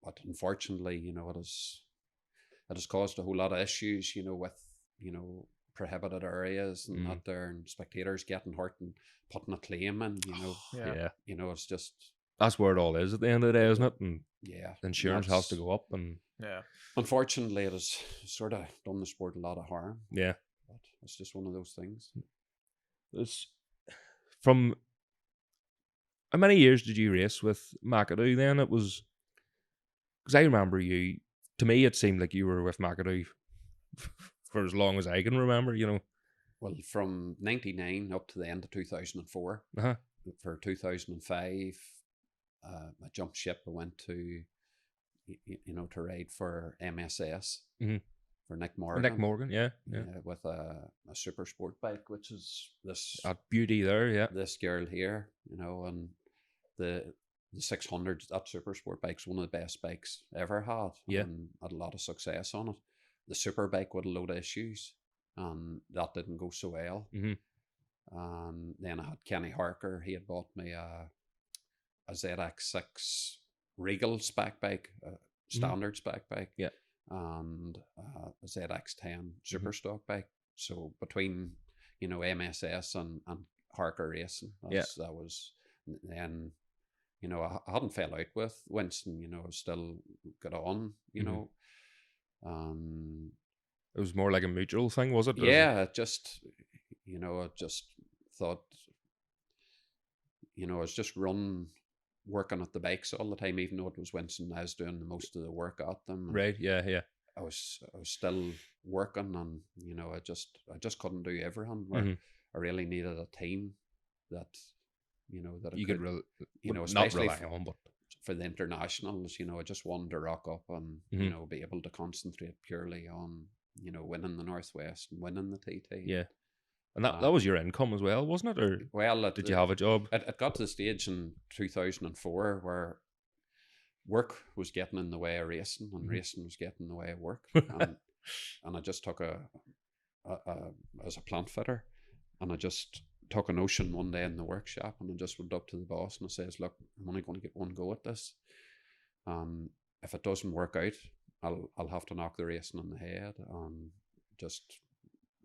But unfortunately, it has caused a whole lot of issues, with prohibited areas and that there, and spectators getting hurt and putting a claim in, Yeah. It's just, that's where it all is at the end of the day, isn't it? And yeah, insurance has to go up, and unfortunately, it has sort of done the sport a lot of harm. Yeah. But it's just one of those things. It's from how many years did you race with McAdoo then? It was, because I remember you, to me it seemed like you were with McAdoo for as long as I can remember, Well, from 99 up to the end of 2004. For 2005, I jumped ship. I went to to ride for MSS. For Nick Morgan. Yeah. With a super sport bike, which is this beauty there, this girl here, and the 600, that super sport bike's one of the best bikes ever had. Yeah. And had a lot of success on it. The super bike with a load of issues, and that didn't go so well. And then I had Kenny Harker. He had bought me a ZX6 Regal spec bike, standard spec bike. Yeah. And a ZX10 super stock bike. So between MSS and Harker Racing, that was then. I hadn't fell out with Winston. Still got on. It was more like a mutual thing, was it? Yeah, it just I just thought I was just working at the bikes all the time, even though it was Winston. I was doing the most of the work at them. Right. Yeah. I was still working, and I just couldn't do everything. I really needed a team that that you could especially not rely on, but for the internationals, I just wanted to rock up and be able to concentrate purely on winning the Northwest and winning the TT. Yeah. And that was your income as well, wasn't it? Or well, did you have a job? It got to the stage in 2004 where work was getting in the way of racing, and racing was getting in the way of work. And I just took as a plant fitter, and I just took a notion one day in the workshop, and I just went up to the boss and I says, look, I'm only going to get one go at this. If it doesn't work out, I'll have to knock the racing on the head and just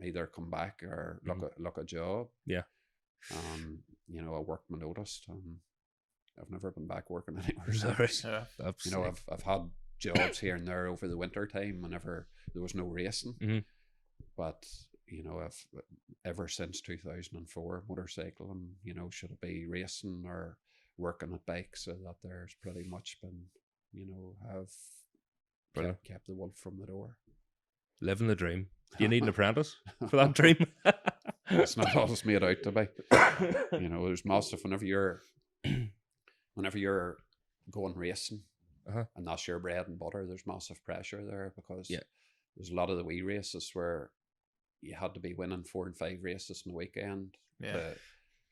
either come back or look a job. Yeah. You know, I worked my notice, and I've never been back working anywhere since. Yeah. You know, I've had jobs here and there over the winter time whenever there was no racing. But you know, I've ever since 2004 motorcycling, you know, should it be racing or working at bikes, so that there's pretty much been, you know, have kept the wolf from the door. Living the dream. Do you need an apprentice for that dream? It's not all it's made out to be. You know, there's massive whenever you're going racing, and that's your bread and butter, there's massive pressure there, because there's a lot of the wee races where you had to be winning 4 and 5 races in the weekend to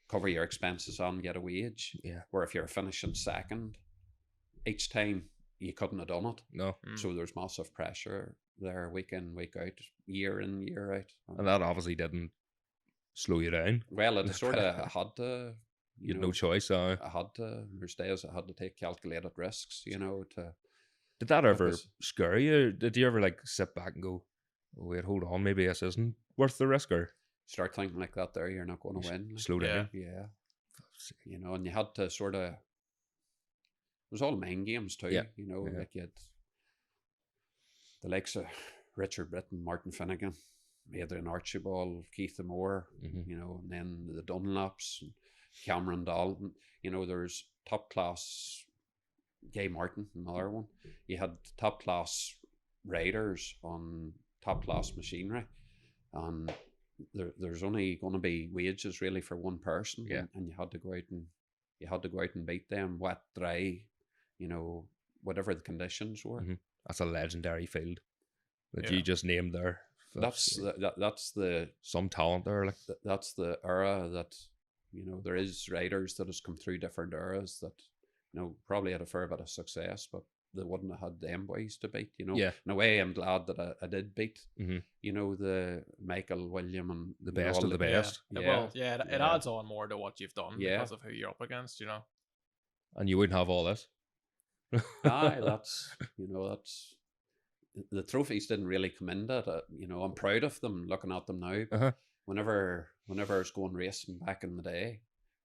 cover your expenses and get a wage. Yeah. Where if you're finishing second each time, you couldn't have done it. No. So there's massive pressure there, week in, week out, year in, year out. And that obviously didn't slow you down. Well, it sort of had to. You had no choice. I had to. There's days I had to take calculated risks, you know. Did that ever scare you? Did you ever like sit back and go, oh, wait, hold on, maybe this isn't worth the risk? Or start thinking like that there, you're not going to win. Slow down. Yeah. You know, and you had to sort of, it was all mind games too, you know, like you had the likes of Richard Britton, Martin Finnegan, Adrian Archibald, Keith Moore, you know, and then the Dunlaps, and Cameron Dalton, you know, there's top class, Gay Martin, another one. You had top class riders on top class machinery, and there's only going to be wages really for one person, and you had to go out and beat them, wet, dry, you know, whatever the conditions were. That's a legendary field that you just named there. That's the some talent there. Like that's the era that, you know, there is riders that has come through different eras that, you know, probably had a fair bit of success, but they wouldn't have had them boys to beat, you know. Yeah. In a way, I'm glad that I did beat, you know, the Michael, William, and the best of the best. It adds on more to what you've done because of who you're up against, you know. And you wouldn't have all this. Aye, that's, you know, that's, the trophies didn't really come into it. You know, I'm proud of them, looking at them now. Whenever I was going racing back in the day,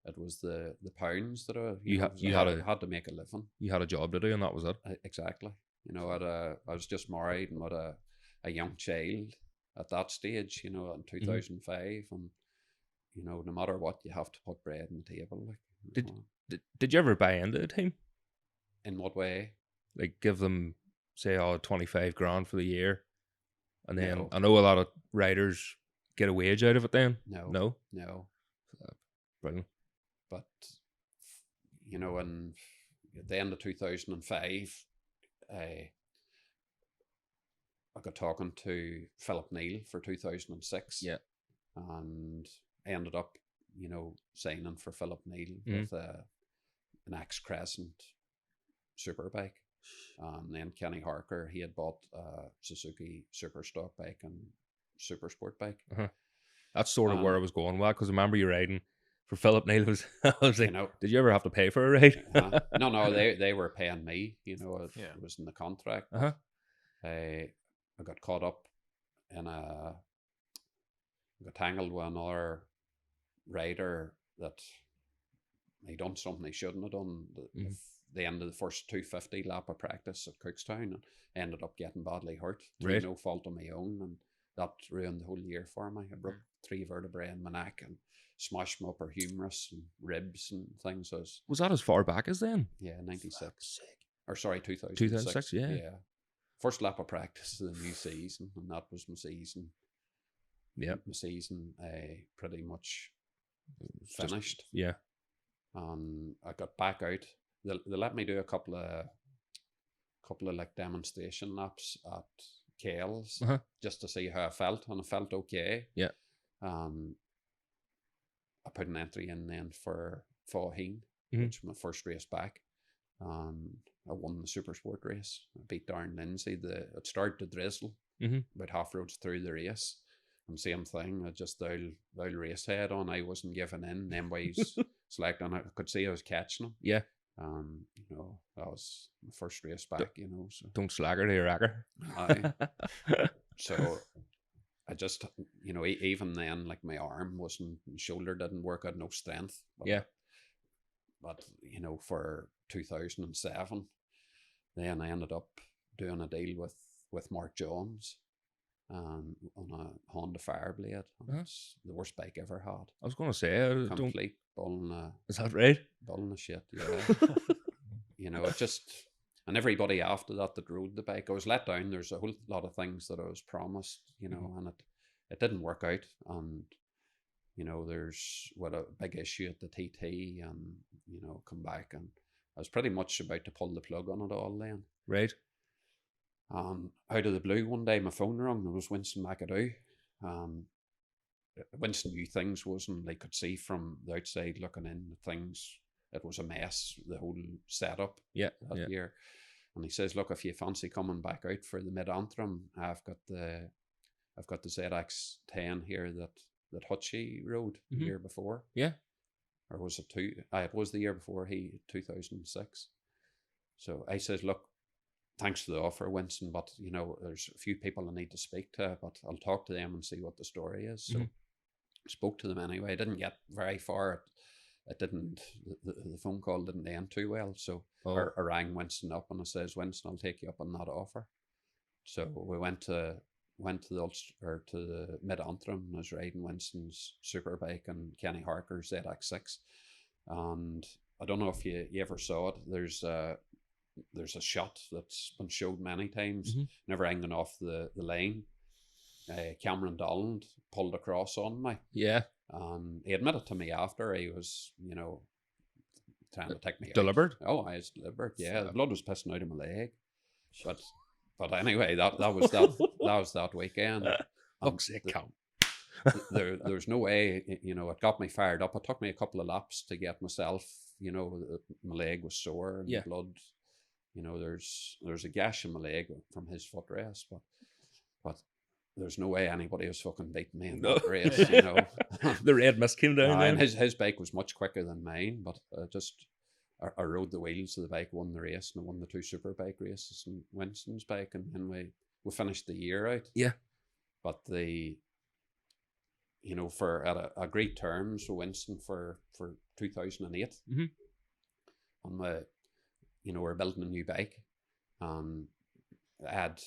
it was the pounds that I had to make a living. You had a job to do, and that was it. Exactly. You know, I was just married and had a young child at that stage, you know, in 2005, and you know, no matter what, you have to put bread on the table. Like, did you ever buy into the team? In what way? Like give them, say, 25 grand for the year, and then I know a lot of riders get a wage out of it. Then no. Brilliant. But you know, at the end of 2005, I got talking to Philip Neil for 2006. Yeah, and I ended up, you know, signing for Philip Neil with an X Crescent superbike. And then Kenny Harker, he had bought a Suzuki Super Stock bike and Super Sport bike. That's sort of where I was going with, because I remember you riding for Philip Neil. I was like, you know, did you ever have to pay for a ride? No, they were paying me. You know, it was in the contract. I got caught up in got tangled with another rider that he done something he shouldn't have done. The end of the first 250 lap of practice at Cookstown, and ended up getting badly hurt through no fault of my own, and that ruined the whole year for me. I broke 3 vertebrae in my neck and smashed my upper humerus and ribs and things. Was that as far back as then? Yeah, 96. Or sorry, 2006. 2006, yeah. First lap of practice of the new season, and that was my season. Yeah. My season pretty much finished. And I got back out. They let me do a couple of like demonstration laps at Kales just to see how I felt, and I felt okay. Yeah. I put an entry in then for Faugheen, which was my first race back. I won the Supersport race. I beat Darren Lindsay. It started to drizzle about half roads through the race. And same thing, I just dial race head on. I wasn't giving in. Them boys selected, and I could see I was catching them. Yeah. You know, that was my first race back, you know. So. Don't slagger to your racker. Aye. So I just, you know, even then, like my arm wasn't, shoulder didn't work, I had no strength. But, you know, for 2007, then I ended up doing a deal with Mark Johns on a Honda Fireblade. It's the worst bike I ever had. I was going to say, complete bulling. Is that right? Bulling of shit, yeah. You know, it just, and everybody after that rode the bike, I was let down. There's a whole lot of things that I was promised, you know, and it didn't work out. And, you know, there's a big issue at the TT, and, you know, come back, and I was pretty much about to pull the plug on it all then. Right. Out of the blue one day, my phone rang. It was Winston McAdoo. Winston knew things wasn't, they could see from the outside looking in, things, it was a mess, the whole setup that year. And he says, look, if you fancy coming back out for the Mid-Antrim, I've got the ZX10 here that Hutchie rode the year before. Yeah. Or was it it was the year before, 2006. So I says, look, thanks for the offer, Winston, but, you know, there's a few people I need to speak to, but I'll talk to them and see what the story is. So spoke to them anyway. I didn't get very far. It didn't, the phone call didn't end too well. So I rang Winston up and I says, Winston, I'll take you up on that offer. So we went to the Ulster, to the Mid-Antrim. I was riding Winston's Superbike and Kenny Harker's ZX6. And I don't know if you ever saw it. There's a shot that's been showed many times, never hanging off the lane. Cameron Dolland pulled across on me. Yeah. He admitted to me after he was, you know, trying to take me deliberate. Oh, I was deliberate. Yeah, the blood was pissing out of my leg. But anyway, that was that weekend. Fuck's sake, count. There's no way, you know, it got me fired up. It took me a couple of laps to get myself, you know, my leg was sore and blood. You know, there's a gash in my leg from his footrest, but there's no way anybody was fucking beating me in that race, you know. The red mist came down. And his bike was much quicker than mine, but I rode the wheels of the bike, won the race, and I won the 2 Superbike races in Winston's bike, and then we finished the year out. Yeah. But you know, for at agreed terms with Winston for 2008, and you know, we're building a new bike, and had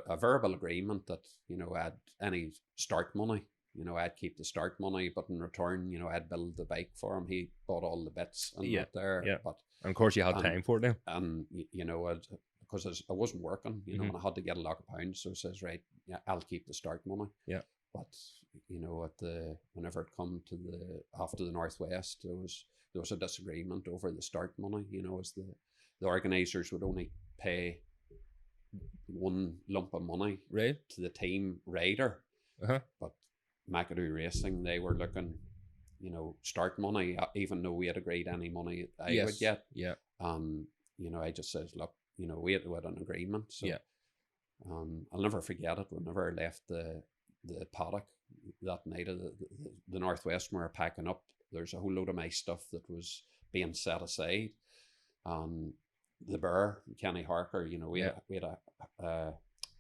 a verbal agreement that, you know, I'd any start money, you know, I'd keep the start money, but in return, you know, I'd build the bike for him. He bought all the bits and that there. Yeah. But and of course you had time for it now. And you know, because I wasn't working, you know, and I had to get a lot of pounds, so it says, right, yeah, I'll keep the start money. Yeah. But you know, whenever it come to after the Northwest, there was a disagreement over the start money. You know, as the organisers would only pay one lump of money to the team rider, but McAdoo Racing, they were looking, you know, start money, even though we had agreed any money I would get. Yeah. You know, I just says, look, you know, we had an agreement. So I'll never forget it. Whenever I left the paddock that night of the Northwest, we were packing up, there's a whole load of my stuff that was being set aside. The Bear, Kenny Harker, you know, we had a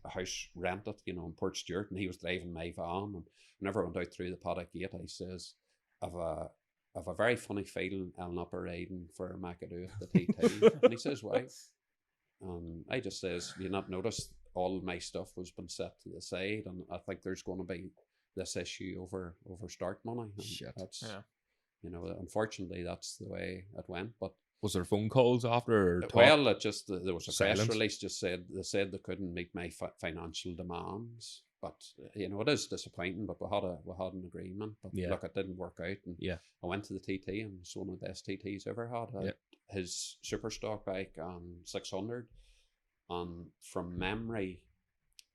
house rented, you know, in Port Stewart, and he was driving my van. And whenever I went out through the paddock gate, I says, I've a very funny feeling I'll not be riding for McAdoo at the TT. And he says, why? I just says, you not notice all my stuff was been set to the side, and I think there's going to be this issue over start money. And shit. That's, you know, unfortunately that's the way it went. But was there phone calls after? Or well, it just, there was a press release just said they couldn't meet my financial demands. But you know, it is disappointing. But we had an agreement. But look, it didn't work out. And I went to the TT, and it's one of the best TTs I ever had. His super stock bike 600, and from memory,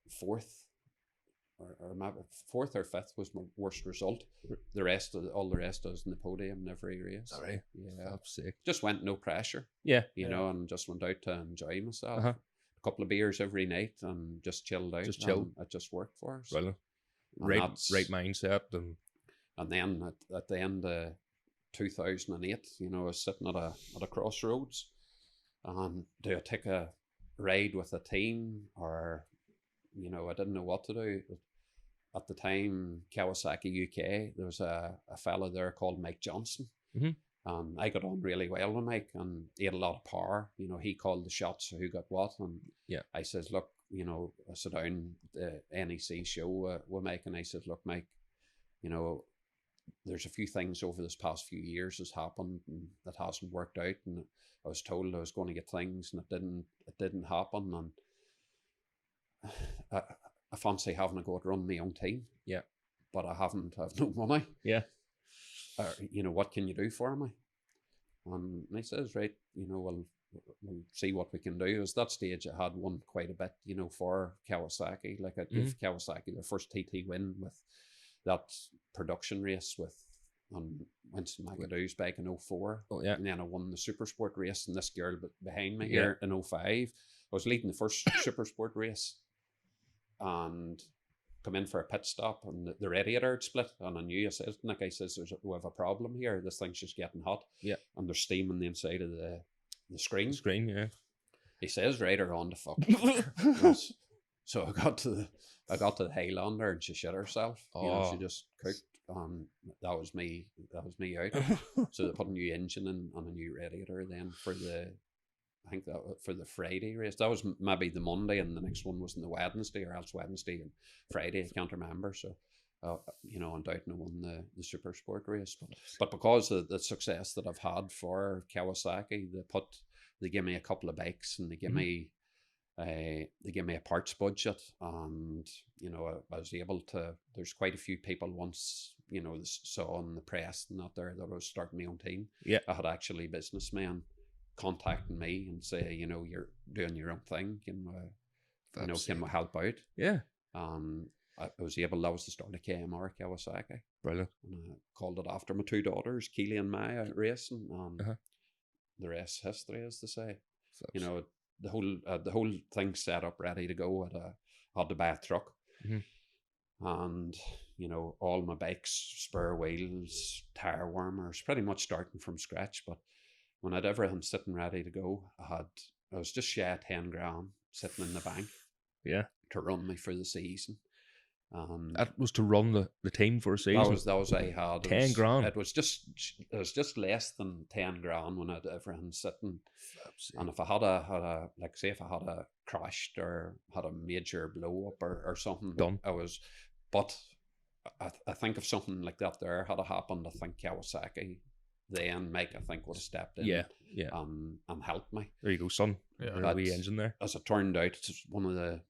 fourth or maybe fourth or fifth was my worst result. All the rest was in the podium in every race. All right. Yeah. Sick. Just went no pressure. Yeah. You know, and just went out to enjoy myself. A couple of beers every night and just chilled out. Just chill. It just worked for us. Brilliant. Right mindset. And then at the end of 2008, you know, I was sitting at a crossroads, and do I take a ride with a team, or, you know, I didn't know what to do. At the time, Kawasaki UK, there was a fella there called Mike Johnson. And I got on really well with Mike, and he had a lot of power. You know, he called the shots of who got what. And I says, look, you know, I sat down the NEC show with Mike, and I said, look, Mike, you know, there's a few things over this past few years has happened and that hasn't worked out, and I was told I was going to get things, and it didn't happen, and I fancy having a go at running my own team. Yeah, but I've no money. Yeah, you know, what can you do for me? And he says, right, you know, we'll see what we can do. At that stage, I had won quite a bit, you know, for Kawasaki. Like, I'd give Kawasaki their first TT win with that production race with Winston McAdoo's back in 04. Oh, yeah. And then I won the Supersport race, and this girl behind me here in 05. I was leading the first Supersport race and come in for a pit stop, and the radiator had split, and I knew. I said, Nick, I says, we have a problem here. This thing's just getting hot. Yeah. And there's steam on the inside of the screen. Yeah. He says, right around the fuck. So I got to the Highlander, and she shit herself. Oh. You know, she just cooked, and that was me out. So they put a new engine in and a new radiator then for the Friday race. That was maybe the Monday, and the next one was on the Wednesday, or else Wednesday and Friday. I can't remember. So, you know, undoubtedly won the Supersport race. But because of the success that I've had for Kawasaki, they give me a couple of bikes, and they give me a parts budget, and, you know, I was able to. There's quite a few people once, you know, saw in the press and that I was starting my own team. Yeah, I had actually businessmen contacting me and say, you know, you're doing your own thing, can we help out? Yeah. I was able. That was the start of KMR Kawasaki. Brilliant. And I called it after my two daughters, Keely and Maya, racing, and the rest history, as they say. You know, the whole thing set up, ready to go. I had to buy a truck, and, you know, all my bikes, spare wheels, tire warmers, pretty much starting from scratch. But when I had everything sitting ready to go, I was just shy of 10 grand sitting in the bank. Yeah, to run me for the season. That was to run the team for a season. That was I had 10 grand. It was just less than 10 grand when I had everything sitting. And if I had a like, say if I had a crashed or had a major blow up or something, done. But I think if something like that there had happened, I think Kawasaki then Mike, I think, would have stepped in and helped me. There you go, son. Yeah, a wee engine there. As it turned out, it's one of the,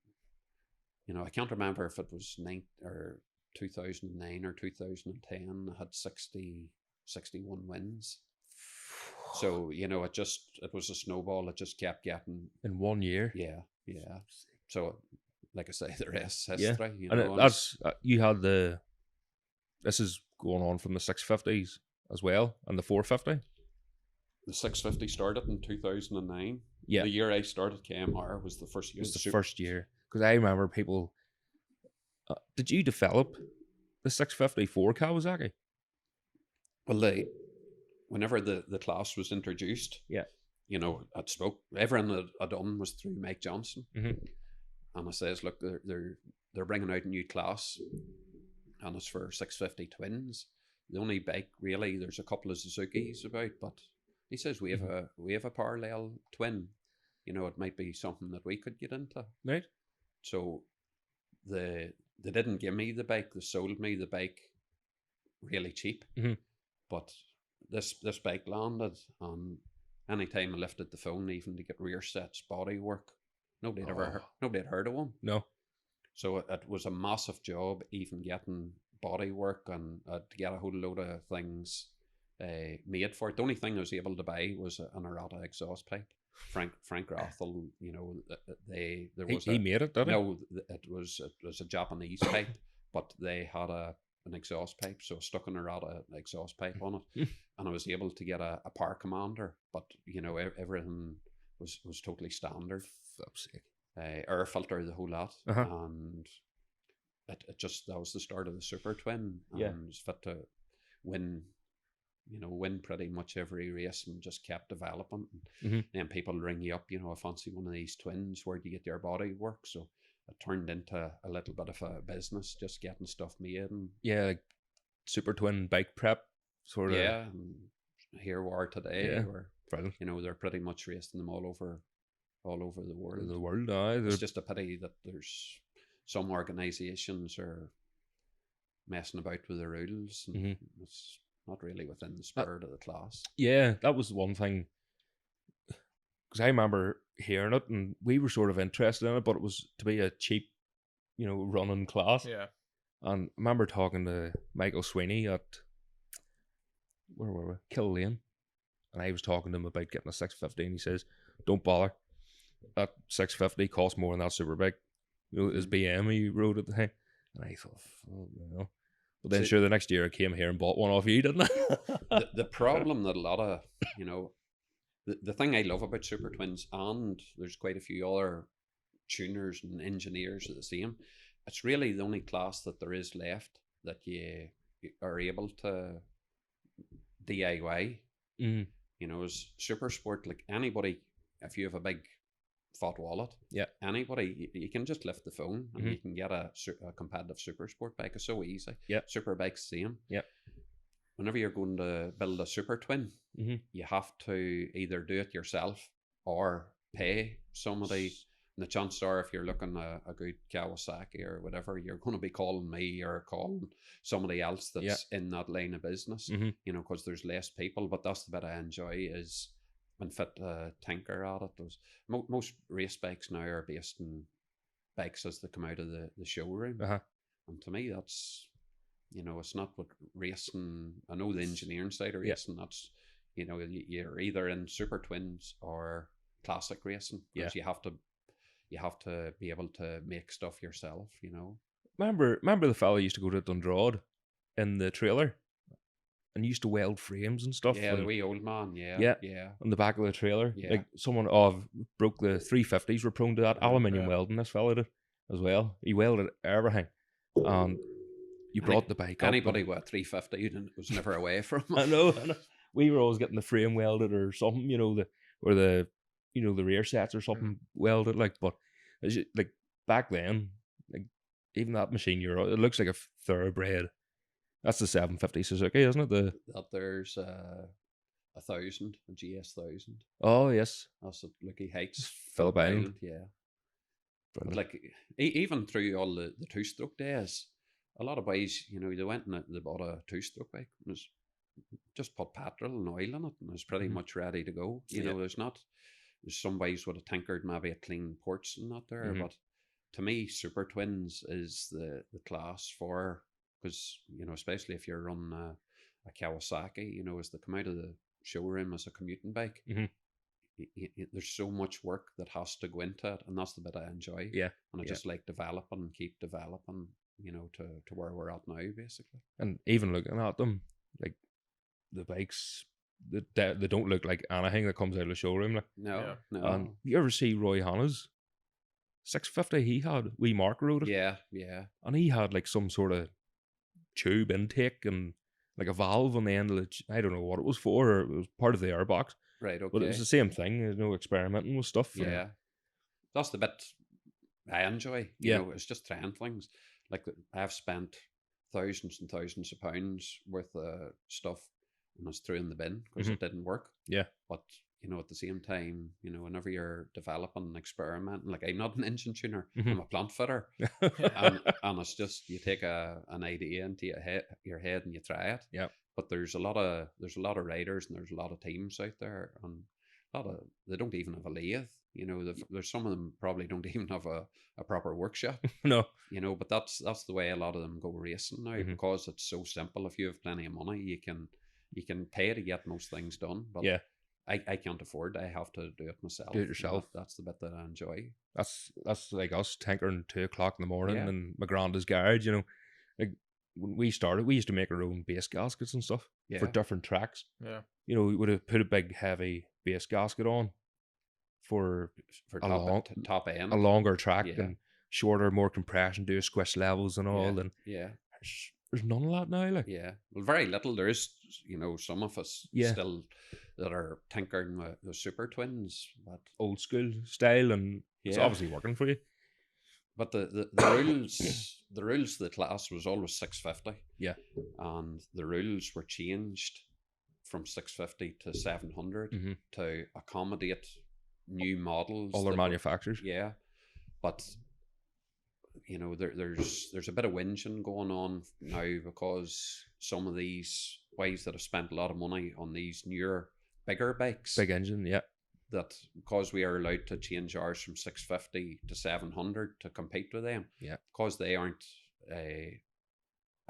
you know, I can't remember if it was 2009 or 2010. I had 61 wins. So, you know, it was a snowball. It just kept getting. In 1 year? Yeah, yeah. So, like I say, the rest is history. Yeah. You know, that's, you had this is going on from the 650s as well, and the 450. The 650 started in 2009. Yeah. The year I started KMR was the first year. It was the first year. Because I remember people... did you develop the 650 for Kawasaki? Well, whenever the class was introduced, you know, everything that I'd done was through Mike Johnson. And I says, look, they're bringing out a new class, and it's for 650 twins. The only bike, really, there's a couple of Suzukis about, but he says we have a parallel twin. You know, it might be something that we could get into. Right. So they didn't give me the bike. They sold me the bike really cheap. But this bike landed, and anytime I lifted the phone, even to get rear sets, body work, nobody had heard of one. No. So it was a massive job, even getting body work, and to get a whole load of things made for it. The only thing I was able to buy was an errata exhaust pipe. Frank Rothel, you know, he made it, didn't he? No, it was a Japanese pipe, but they had an exhaust pipe, so stuck in a rata exhaust pipe on it, and I was able to get a power commander, but you know, everything was totally standard. Air filter, the whole lot, and it just, that was the start of the Super Twin, and it was fit to win pretty much every race, and just kept developing. And then people ring you up, you know, I fancy one of these twins, where do you get your body work? So it turned into a little bit of a business, just getting stuff made. And like Super Twin bike prep sort of. Yeah, and here we are today, where brilliant. You know, they're pretty much racing them all over the world. The world, it's just a pity that there's some organisations are messing about with the rules, and it's not really within the spirit of the class. Yeah, that was one thing. Because I remember hearing it, and we were sort of interested in it, but it was to be a cheap, you know, running class. Yeah. And I remember talking to Michael Sweeney at, where were we? Killeen. And I was talking to him about getting a 650, and he says, don't bother. That 650 costs more than that Superbike. You know, his BM he rode at the time. And I thought, oh, no. But then sure, the next year I came here and bought one off you, didn't I? the problem that a lot of, you know, the thing I love about Super Twins, and there's quite a few other tuners and engineers of the same, it's really the only class that there is left that you are able to DIY. You know, as Super Sport, like anybody, if you have a big fat wallet, anybody, you can just lift the phone and you can get a competitive Super Sport bike. It's so easy. Superbike's same. Whenever you're going to build a Super Twin, you have to either do it yourself or pay somebody. And the chances are, if you're looking at a good Kawasaki or whatever, you're going to be calling me or calling somebody else that's in that line of business, you know, because there's less people. But that's the bit I enjoy, is when fit tinker at it. Those most race bikes now are based on bikes as they come out of the showroom. And to me, that's, you know, it's not what racing. I know the engineering side of racing, that's, you know, you're either in Super Twins or classic racing, because you have to be able to make stuff yourself, you know. Remember the fella used to go to Dundrod in the trailer and used to weld frames and stuff. Yeah, and, the wee old man, on the back of the trailer. Yeah. Like someone broke the 350s, were prone to that. Aluminium welding, this fella did as well. He welded everything. And you brought the bike up. Anybody with a 350 was never away from it. I know. We were always getting the frame welded or something, you know, the rear sets or something welded, like. But like back then, like even that machine, it looks like a thoroughbred. That's the 750 Suzuki, isn't it? That there's a 1000, a GS 1000. Oh yes, that's at Lucky Heights, Phillip Island. Yeah, but like even through all the two-stroke days, a lot of boys, you know, they went and they bought a two-stroke bike and just put petrol and oil in it, and it's pretty much ready to go. You know, there's some boys would have tinkered maybe at clean ports and that there, but to me, Super Twins is the class for, because, you know, especially if you're running a Kawasaki, you know, as they come out of the showroom as a commuting bike, there's so much work that has to go into it, and that's the bit I enjoy. And I just like developing and keep developing, you know, to where we're at now, basically. And even looking at them, like the bikes, they don't look like anything that comes out of the showroom. Like. No. And you ever see Roy Hanna's 650? He had wee Mark rode it. Yeah. And he had like some sort of tube intake and like a valve on the end of it. I don't know what it was for, or it was part of the airbox. Right, okay. But it was the same thing. There's no experimenting with stuff. Yeah. That's the bit I enjoy. You know, it's just trying things. Like, I've spent thousands and thousands of pounds worth of stuff, and I was threw in the bin because it didn't work. But, you know, at the same time, you know, whenever you're developing and experimenting, like, I'm not an engine tuner, I'm a plant fitter. and it's just, you take an idea into your head and you try it. But there's a lot of riders and there's a lot of teams out there, and they don't even have a lathe. You know, there's some of them probably don't even have a proper workshop. No. You know, but that's the way a lot of them go racing now, because it's so simple. If you have plenty of money, you can pay to get most things done. But I can't afford. I have to do it myself. Do it yourself. That's the bit that I enjoy. That's like us tinkering 2 o'clock in the morning Yeah. in my granda's garage. You know, like when we started, we used to make our own base gaskets and stuff for Yeah. different tracks. Yeah. You know, we would have put a big heavy base gasket on for top end, a longer track Yeah. and shorter, more compression, do squish levels and all. Yeah. And Yeah. there's none of that now. Like, Yeah. Well, very little. There is, some of us Yeah. still that are tinkering with the super twins, but old school style, and it's Yeah. obviously working for you. but the rules the rules of the class was always 650. Yeah. And the rules were changed from 650 to 700 Mhm. to accommodate new models. Other that were- manufacturers. Yeah, but there's a bit of whinging going on now because some of these guys that have spent a lot of money on these newer, bigger bikes, Big engine, yeah. that because we are allowed to change ours from 650 to 700 to compete with them, Yeah. because they aren't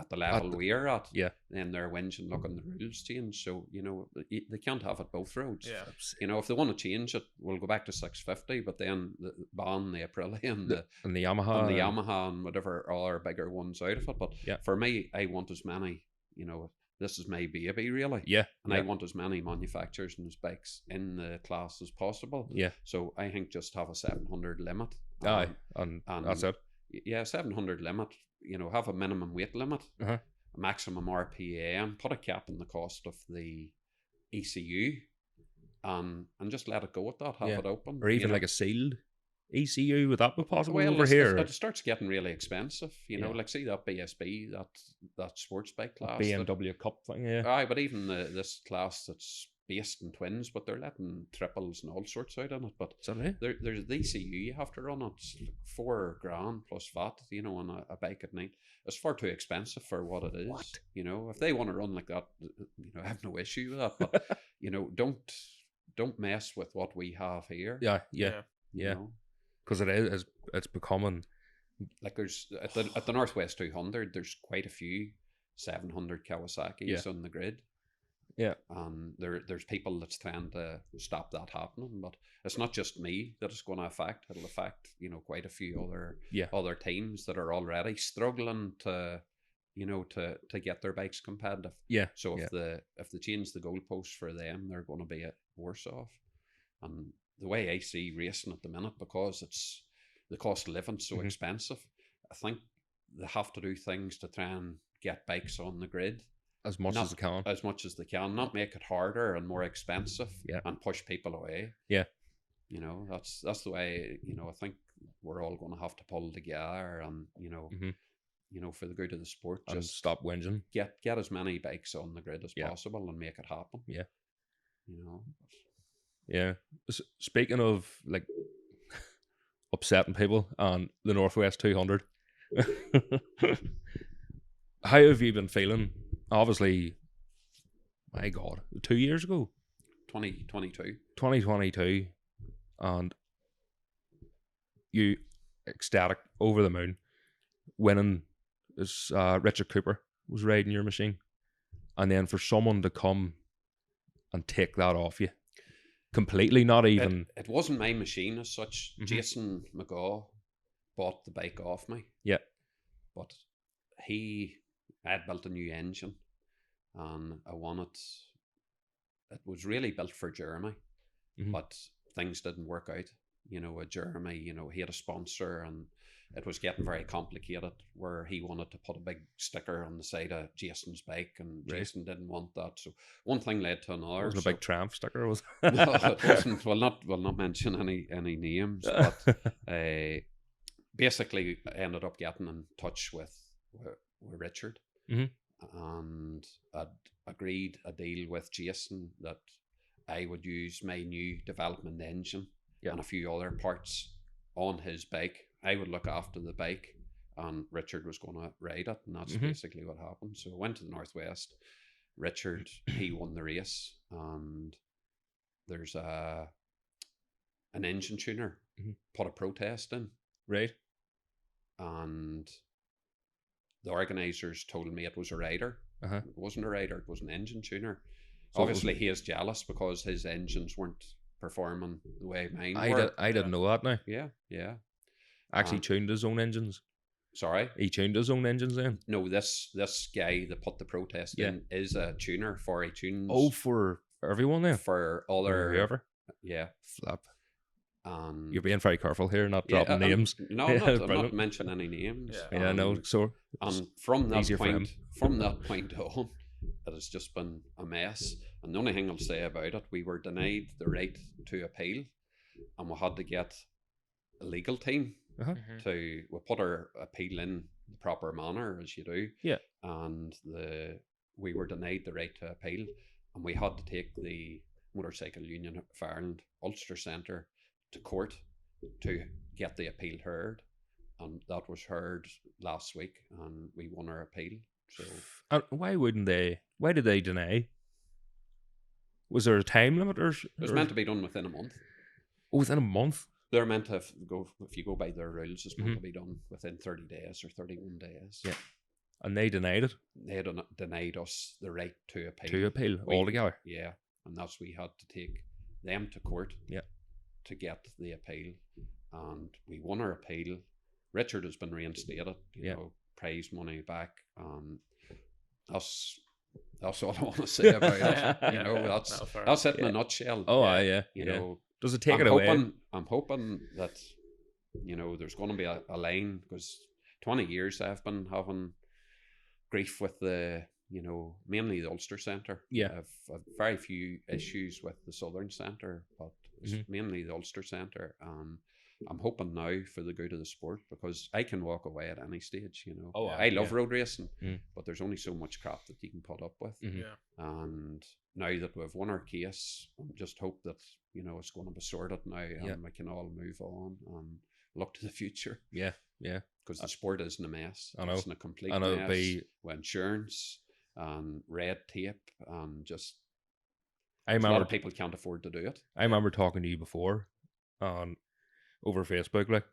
at the level we are at, Yeah. then they're whinging looking the rules change. So they can't have it both roads. Yeah. If they want to change it, we'll go back to 650, but then ban the Aprilia and the Yamaha and whatever other bigger ones out of it. But Yeah. for me, I want as many, this is my baby really. Yeah. And yeah. I want as many manufacturers and bikes in the class as possible. Yeah. So I think just have a 700 limit. Aye, and that's it. Yeah, 700 limit. Have a minimum weight limit, Uh-huh. a maximum RPM, put a cap on the cost of the ECU, and just let it go at that. Have Yeah. it open, Or even like a sealed ECU, would that be possible well, over here? It starts getting really expensive. Yeah. Like see that BSB, that sports bike class, BMW Cup thing, yeah. Aye, but even this class that's based in twins, but they're letting triples and all sorts out in it. But Is that right? there's the ECU you have to run. It's like $4,000 plus VAT. On a bike at night. It's far too expensive for what it is. What? If they want to run like that, I have no issue with that. But don't mess with what we have here. Yeah. you know. Because it's becoming Like there's at the Northwest 200, there's quite a few 700 Kawasaki's on the grid. Yeah. And there's people that's trying to stop that happening, but it's not just me that it's going to affect. It'll affect quite a few other teams that are already struggling to get their bikes competitive. Yeah. So if they change the goalposts for them, they're going to be worse off. And the way I see racing at the minute, because it's the cost of living so expensive, I think they have to do things to try and get bikes on the grid. as much as they can. As much as they can, not make it harder and more expensive, and push people away. Yeah. That's the way, I think we're all going to have to pull together and, for the good of the sport, And just stop whinging. get as many bikes on the grid as possible and make it happen. Yeah. Yeah. Speaking of like upsetting people and the Northwest 200, how have you been feeling? Obviously, my God, 2 years ago, 2022, and you ecstatic, over the moon, winning. As Richard Cooper was riding your machine, and then for someone to come and take that off you completely, not even. It wasn't my machine as such. Jason McGaw bought the bike off me. Yeah. But I had built a new engine, and I wanted. It was really built for Jeremy, but things didn't work out. With Jeremy, he had a sponsor, and it was getting very complicated, where he wanted to put a big sticker on the side of Jason's bike, and Jason didn't want that. So one thing led to another. It wasn't a big Triumph sticker, was it? No, it wasn't. We'll not mention any names, but basically I ended up getting in touch with Richard, and I'd agreed a deal with Jason that I would use my new development engine and a few other parts on his bike. I would look after the bike, and Richard was going to ride it, and that's basically what happened. So I went to the Northwest. Richard, he won the race, and there's an engine tuner put a protest in. Right. And the organisers told me it was a rider. Uh-huh. It wasn't a rider, it was an engine tuner. So obviously he is jealous because his engines weren't performing the way mine were. I didn't know that now. Yeah. Actually tuned his own engines. Sorry? He tuned his own engines then? No, this guy that put the protest in is a tuner for a tunes. Oh, for everyone then? For other... Or whoever? Yeah. Flap. And you're being very careful here, not dropping names. No, I'm not mentioning any names. Yeah, no. So, and from that point on, it has just been a mess. And the only thing I'll say about it, we were denied the right to appeal, and we had to get a legal team we put our appeal in the proper manner, as you do. Yeah. And we were denied the right to appeal, and we had to take the Motorcycle Union of Ireland Ulster Centre to court to get the appeal heard, and that was heard last week, and we won our appeal. So, why did they deny? Was there a time limit, or it was meant to be done within a month? Oh, within a month? They're meant to go, if you go by their rules, it's meant to be done within 30 days or 31 days. Yeah. And they denied it? They denied us the right to appeal. To appeal altogether? Yeah. And that's we had to take them to court to get the appeal. And we won our appeal. Richard has been reinstated, you know, prize money back. That's all I want to say about it. You know, that's it in a nutshell. Oh, yeah. You know, does it take it away? I'm hoping that, you know, there's going to be a line, because 20 years I've been having grief with the, you know, mainly the Ulster Centre. Yeah. I've very few issues with the Southern Centre, but it's mainly the Ulster Centre. I'm hoping now for the good of the sport, because I can walk away at any stage, you know. I love road racing, but there's only so much crap that you can put up with. And now that we've won our case, I just hope that, you know, it's going to be sorted now, and we can all move on and look to the future. Yeah. Because the sport is in a mess. I know. It's in a complete mess with insurance and red tape, and just a lot of people can't afford to do it. I remember talking to you before over Facebook, like,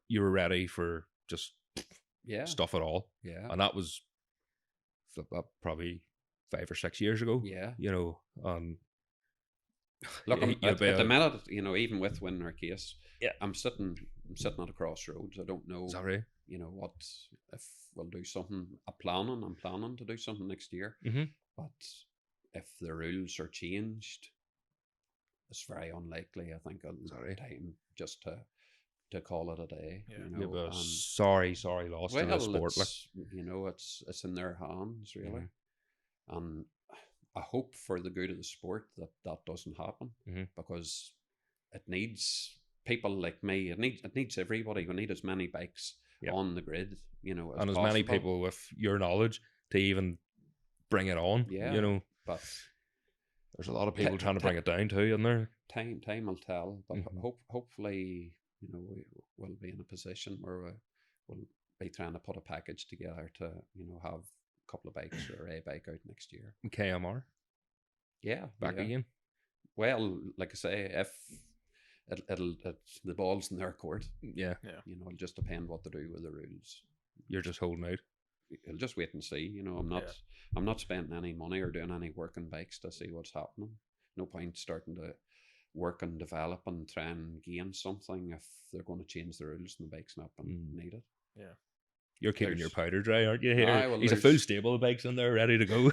you were ready for just stuff at all. Yeah. And that was probably 5 or 6 years ago. Yeah. You know, look, at the minute, you know, even with winning our case, I'm sitting at a crossroads. I don't know. Sorry. You know what, if we'll do something. I'm planning to do something next year. But if the rules are changed, it's very unlikely. I think time just to call it a day. Yeah. You know, sorry, lost in the sport. You know, it's in their hands, really. And I hope for the good of the sport that doesn't happen, because it needs people like me. It needs everybody. We need as many bikes on the grid, you know, as many people with your knowledge to even bring it on. You know, but there's a lot of people trying to bring it down too, isn't there? Time will tell, but hopefully, you know, we'll be in a position where we'll be trying to put a package together to, you know, have a couple of bikes or a bike out next year. KMR? Back again? Well, like I say, if the ball's in their court. Yeah. You know, it'll just depend what to do with the rules. You're just holding out. I'll just wait and see. You know, I'm not spending any money or doing any work on bikes to see what's happening. No point starting to work and develop and try and gain something if they're going to change the rules and the bike's not been needed. Yeah. You're keeping your powder dry, aren't you? Here, well, he's a full stable of bikes in there ready to go.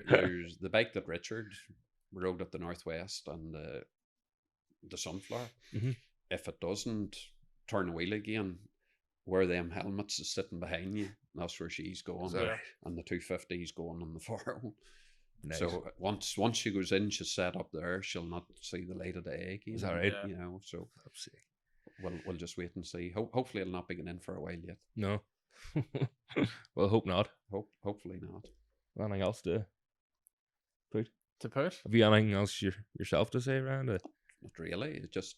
There's the bike that Richard rode at the Northwest and the Sunflower. If it doesn't turn a wheel again, where them helmets is sitting behind you, that's where she's going. And the 250 is going on the 401. Nice. So once she goes in, she's set up there, she'll not see the light of day again. Is that right? You know, so we'll just wait and see. Hopefully it'll not be getting in for a while yet. No. Well, hope not. Hopefully not. Anything else to put? Have you anything else yourself to say around it? Not really. It's just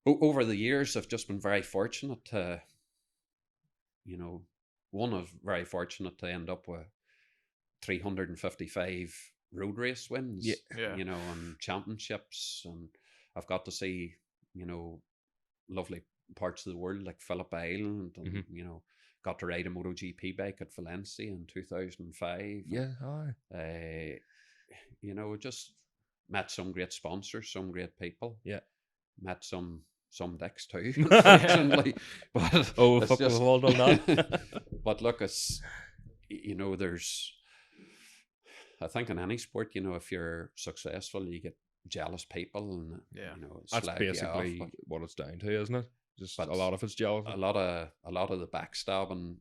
over the years I've just been very fortunate to, you know, very fortunate to end up with 355 road race wins. You know, and championships, and I've got to see, you know, lovely parts of the world like Phillip Island, and you know, got to ride a MotoGP bike at Valencia in 2005. just met some great sponsors, some great people. Yeah. Met some dicks too, unfortunately. But oh, it's fuck, just, we've all done that. But look, it's, there's, I think in any sport, if you're successful, you get jealous people, and that's slag basically you off, what it's down to, isn't it? Just but a lot of it's jealousy. a lot of the backstabbing,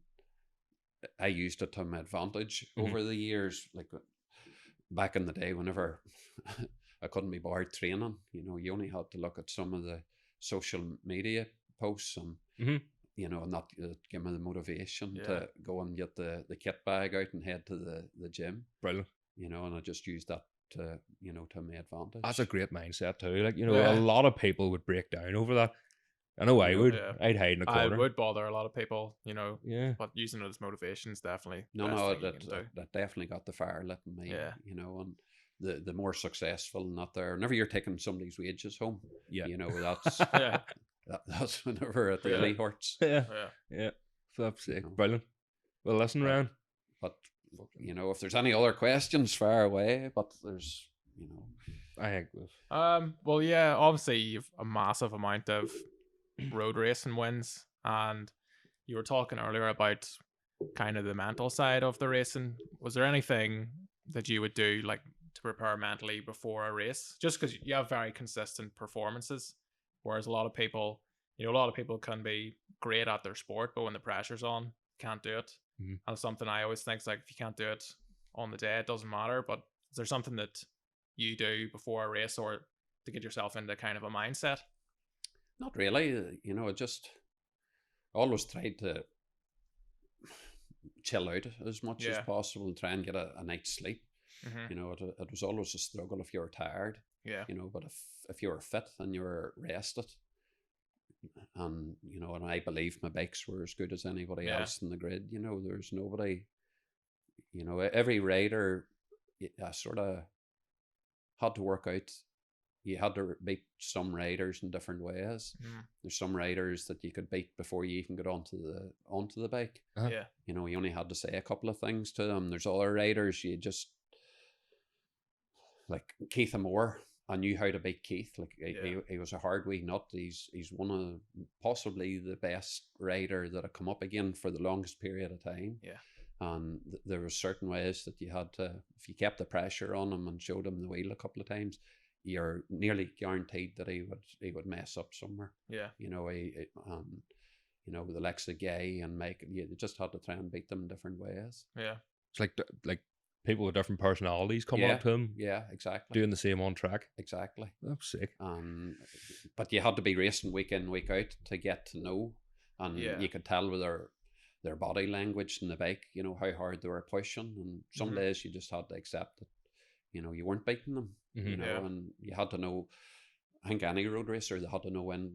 I used it to my advantage over the years. Like back in the day, whenever I couldn't be bored training, you only had to look at some of the social media posts and and that give me the motivation to go and get the kit bag out and head to the gym. Brilliant. And I just used that to my advantage. That's a great mindset too. Like, a lot of people would break down over that. I know I would. I'd hide in a corner. I would bother a lot of people, Yeah. but using it as motivation is definitely that definitely got the fire lit in me. Yeah. And the more successful, not there. Whenever you're taking somebody's wages home, yeah, that's that's whenever it really hurts. Yeah. Flip's sake, brilliant. Well, listen, Ryan. But if there's any other questions, far away. But there's, I think. Well, yeah. Obviously, you've a massive amount of road racing wins, and you were talking earlier about kind of the mental side of the racing. Was there anything that you would do like to prepare mentally before a race? Just because you have very consistent performances, whereas a lot of people can be great at their sport, but when the pressure's on, can't do it. And something I always think is like, if you can't do it on the day, it doesn't matter. But is there something that you do before a race or to get yourself into kind of a mindset? Not really. I just always tried to chill out as much as possible and try and get a night's sleep. It was always a struggle if you were tired. But if you were fit and you were rested, and and I believe my bikes were as good as anybody else in the grid. There's nobody. Every rider, I sort of had to work out. You had to beat some riders in different ways. There's some riders that you could beat before you even got onto the bike. You only had to say a couple of things to them. There's other riders you just, like Keith Moore. I knew how to beat Keith. Like he was a hard wee nut. He's one of possibly the best rider that I come up again for the longest period of time. And there were certain ways that you had to, if you kept the pressure on him and showed him the wheel a couple of times, you're nearly guaranteed that he would mess up somewhere. With Alexa Gay and Mike, you just had to try and beat them in different ways. It's like people with different personalities coming up to him. Yeah, exactly. Doing the same on track. Exactly. That's sick. But you had to be racing week in, week out to get to know, and you could tell with their body language in the bike, how hard they were pushing, and some days you just had to accept that, you weren't beating them. And you had to know, I think any road racer, they had to know when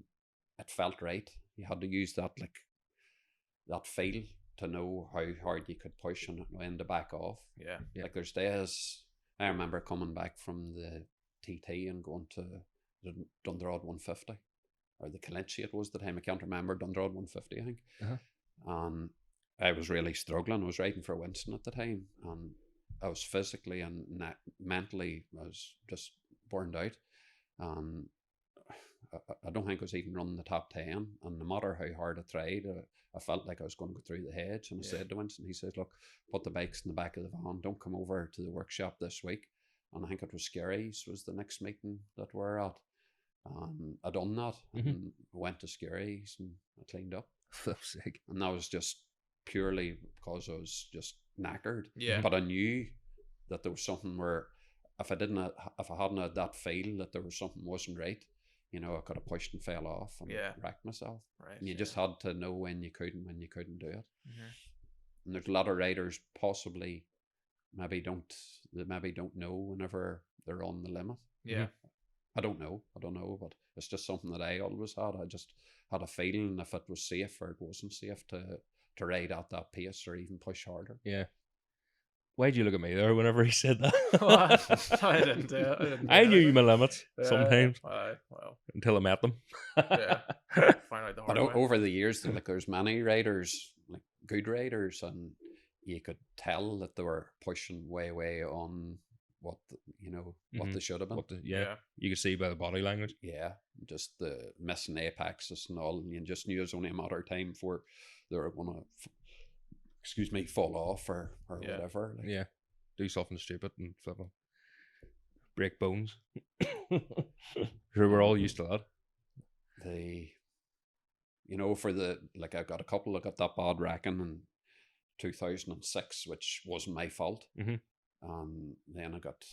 it felt right. You had to use that feel to know how hard you could push and when to back off. Like there's days, I remember coming back from the TT and going to the Dundrod 150, or the Calenchi it was the time, I can't remember, Dundrod 150 I think. And I was really struggling. I was riding for Winston at the time, and I was physically and mentally, I was just burned out. I don't think I was even running the top 10, and no matter how hard I tried, I felt like I was going to go through the hedge. And I said to Winston, he says, look, put the bikes in the back of the van, don't come over to the workshop this week. And I think it was Skerries was the next meeting that we're at. I done that, and I went to Skerries and I cleaned up. And that was just purely because I was just knackered. But I knew that there was something where if I hadn't had that feel that there was something wasn't right, I could have pushed and fell off and wrecked myself. And you just had to know when you could and when you couldn't do it. And there's a lot of riders possibly maybe don't know whenever they're on the limit. I don't know, but it's just something that I always had. I just had a feeling if it was safe or it wasn't safe to ride at that pace or even push harder. Why'd you look at me there whenever he said that? I didn't do it. I knew my limits sometimes. Well, until I met them. Find out the hard way. Over the years, there's many riders, like good riders, and you could tell that they were pushing way on what what they should have been. You could see by the body language. Yeah, just the missing apexes and all, and you just knew it was only a matter of time before they were going to, fall off or whatever. Like. Do something stupid and flip them. Break bones. Sure, we're all used to that. For I got a couple that got that bad wrecking in 2006, which wasn't my fault. And then I got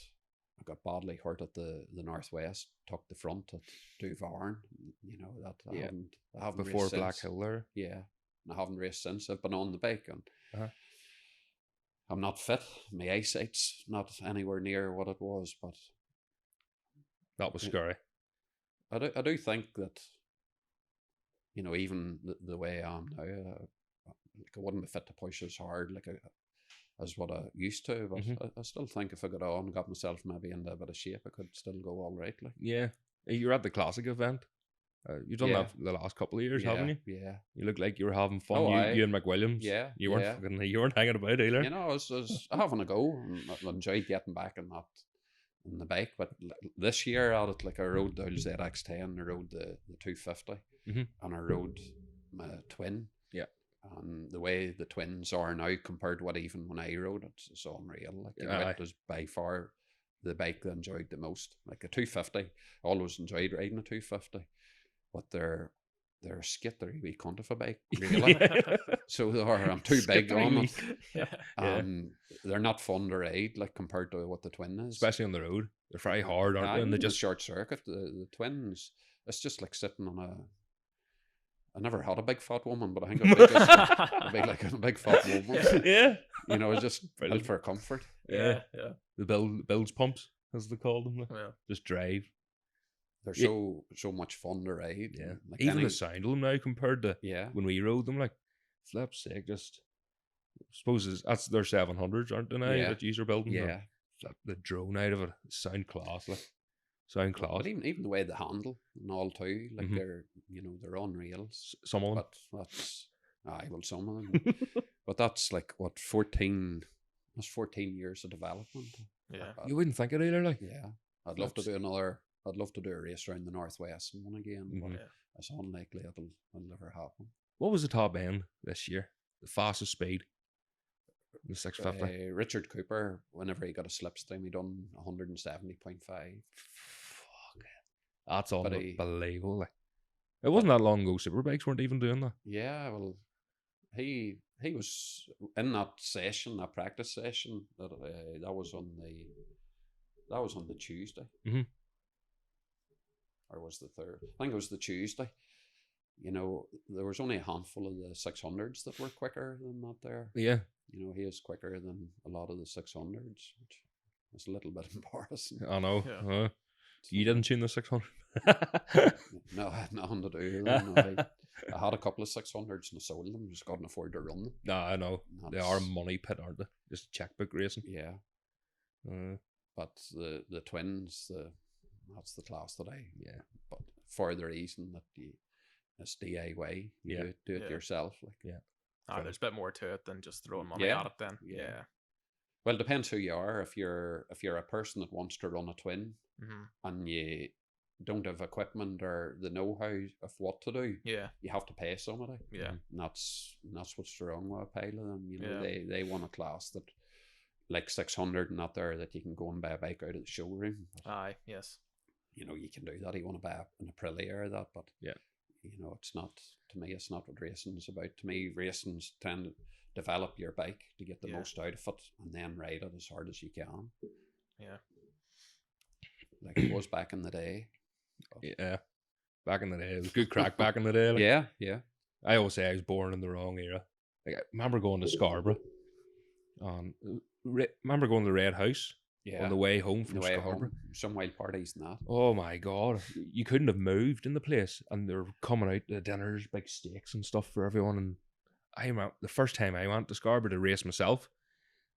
badly hurt at the Northwest, took the front at Duvarn. I haven't before raced Black since. Hill there. Yeah, and I haven't raced since. I've been on the bike and I'm not fit. My eyesight's not anywhere near what it was, but that was scary. I do think that, even the way I am now, I wouldn't be fit to push as hard as what I used to, but I still think if I got on and got myself maybe into a bit of shape, I could still go all right. Yeah, you're at the Classic event. You've done that for the last couple of years, haven't you? Yeah. You look like you were having fun. You and McWilliams. Yeah. You weren't hanging about either. I was having a go, and I enjoyed getting back on the bike. But this year, I rode the ZX10, I rode the 250, and I rode my twin. Yeah. And the way the twins are now compared to what even when I rode it, it's unreal. It was by far the bike that I enjoyed the most. Like a 250, I always enjoyed riding a 250, but they're skittery wee cunt of a bike, really. So I'm too big on it. They're not fun to ride, compared to what the twin is. Especially on the road. They're very hard, aren't they? And they just short circuit. The twins, it's just like sitting on I never had a big fat woman, but I think it'd be like a big fat woman. Yeah. It's just built for comfort. Yeah. The bilge pumps, as they call them. Just drive. They're so much fun to ride. Yeah. Even the sound of them now compared to when we rode them, flip's sake, just I suppose that's their 700s, aren't they now? That you're building. Yeah. The drone out of it, sound class, sound class. But even the way they handle and all too, they're unreal. Some of them. But that's some of them. But that's 14 years of development. Yeah. You wouldn't think it either, Yeah. I'd love to do a race around the Northwest and one again, but it's unlikely it'll never happen. What was the top end this year? The fastest speed? The 650? Richard Cooper, whenever he got a slipstream, he done 170.5. Fuck. That's unbelievable. It wasn't that long ago. Superbikes weren't even doing that. Yeah, well, he was in that practice session. That was on the Tuesday. Or was the third? I think it was the Tuesday. There was only a handful of the 600s that were quicker than that there. Yeah. He is quicker than a lot of the 600s, which is a little bit embarrassing. I know. Yeah. You didn't tune the 600? No, I had nothing to do with them. I had a couple of 600s and I sold them. Just couldn't afford to run them. No, I know. They are a money pit, aren't they? Just checkbook racing. Yeah. But the twins, that's the class that but for the reason that it's DIY. You do it yourself. There's a bit more to it than just throwing money at it then. Yeah. Well, it depends who you are. If you're a person that wants to run a twin and you don't have equipment or the know-how of what to do, you have to pay somebody. Yeah. And that's what's wrong with a pile of them. They want a class that 600 and not there that you can go and buy a bike out of the showroom. Aye, yes. You can do that. You want to buy an Aprilia or that, but it's not, to me, it's not what racing is about. To me, racing's trying to develop your bike to get the most out of it and then ride it as hard as you can. Yeah. Like it was back in the day. Yeah. Back in the day. It was good crack back in the day. Yeah. I always say I was born in the wrong era. I remember going to Scarborough. Remember going to the Red House? Yeah. On the way home from Scarborough. Some wild parties and that. Oh my God. You couldn't have moved in the place. And they're coming out to dinners, big steaks and stuff for everyone. And the first time I went to Scarborough to race myself,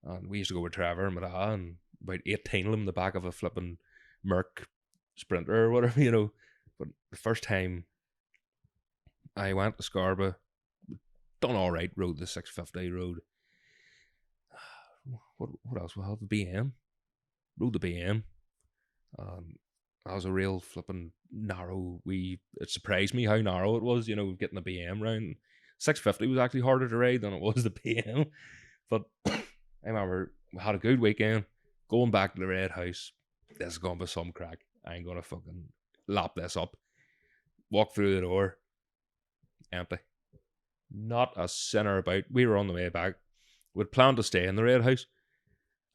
and we used to go with Trevor and my dad, and about 18 of them in the back of a flipping Merc Sprinter or whatever, But the first time I went to Scarborough, done all right, rode the 650, rode. What else? We'll have the BM. rode the BM. That was a real flipping narrow it surprised me how narrow it was, getting the BM round. 650 was actually harder to ride than it was the BM. But I remember we had a good weekend, going back to the Red House. This is going to be some crack. I ain't going to fucking lap this up. Walk through the door. Empty. Not a sinner about. We were on the way back. We'd planned to stay in the Red House.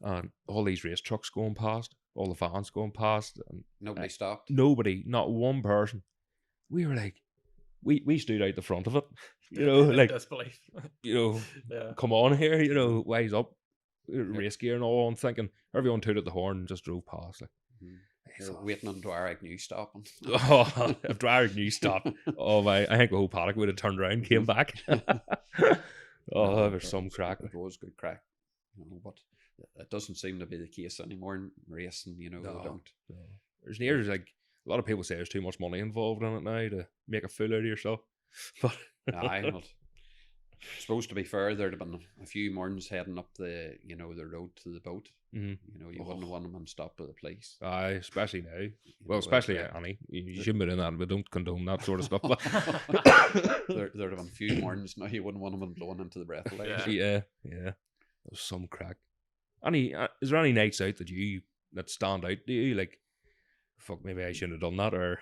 And all these race trucks going past. All the fans going past. And nobody stopped. Nobody. Not one person. We were like, we stood out the front of it. Like disbelief. Come on here, wise up. Race gear and all on, thinking everyone tooted the horn and just drove past. Like, You're waiting on Dwarrick New stopping. Oh, if Dwarrick New stopped, I think the whole paddock would have turned around and came back. There's some crack. It was good crack. But it doesn't seem to be the case anymore in racing, they don't. No. There's like a lot of people say there's too much money involved in it now to make a fool out of yourself. But supposed to be fair, there'd have been a few mornings heading up the road to the boat. You wouldn't want them on stop at the police. Aye, especially now. Well, especially Annie. You shouldn't be doing that. We don't condone that sort of stuff. But there'd have been a few mornings now you wouldn't want them blowing into the breathalyzer. Yeah. There's some crack. Is there any nights out that stand out to you? Like, fuck, maybe I shouldn't have done that, or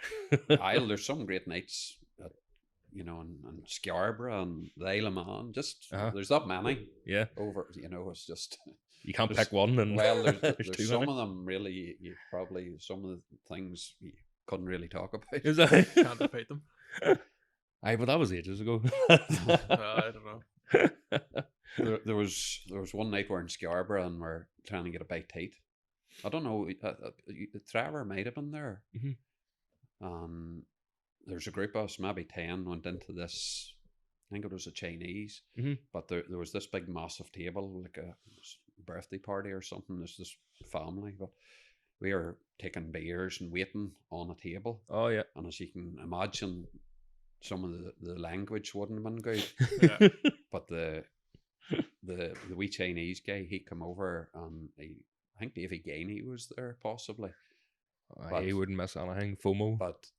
there's some great nights at, in Scarborough and the Isle of Man. Just there's that many. Yeah. Over, it's just you can't pick one. And there's some of them really. You probably some of the things you couldn't really talk about. Is that? Can't repeat them. Aye, but that was ages ago. I don't know. There was one night we're in Scarborough and we're trying to get a bite to eat. I don't know. Trevor might have been there. There's a group of us, maybe 10, went into this. I think it was a Chinese, but there was this big massive table, like a birthday party or something. There's this family, but we were taking beers and waiting on a table. Oh yeah, and as you can imagine, some of the language wouldn't have been good. Yeah. But the wee Chinese guy, he come over and I think Davy Gainey was there possibly. But he wouldn't miss anything. FOMO. But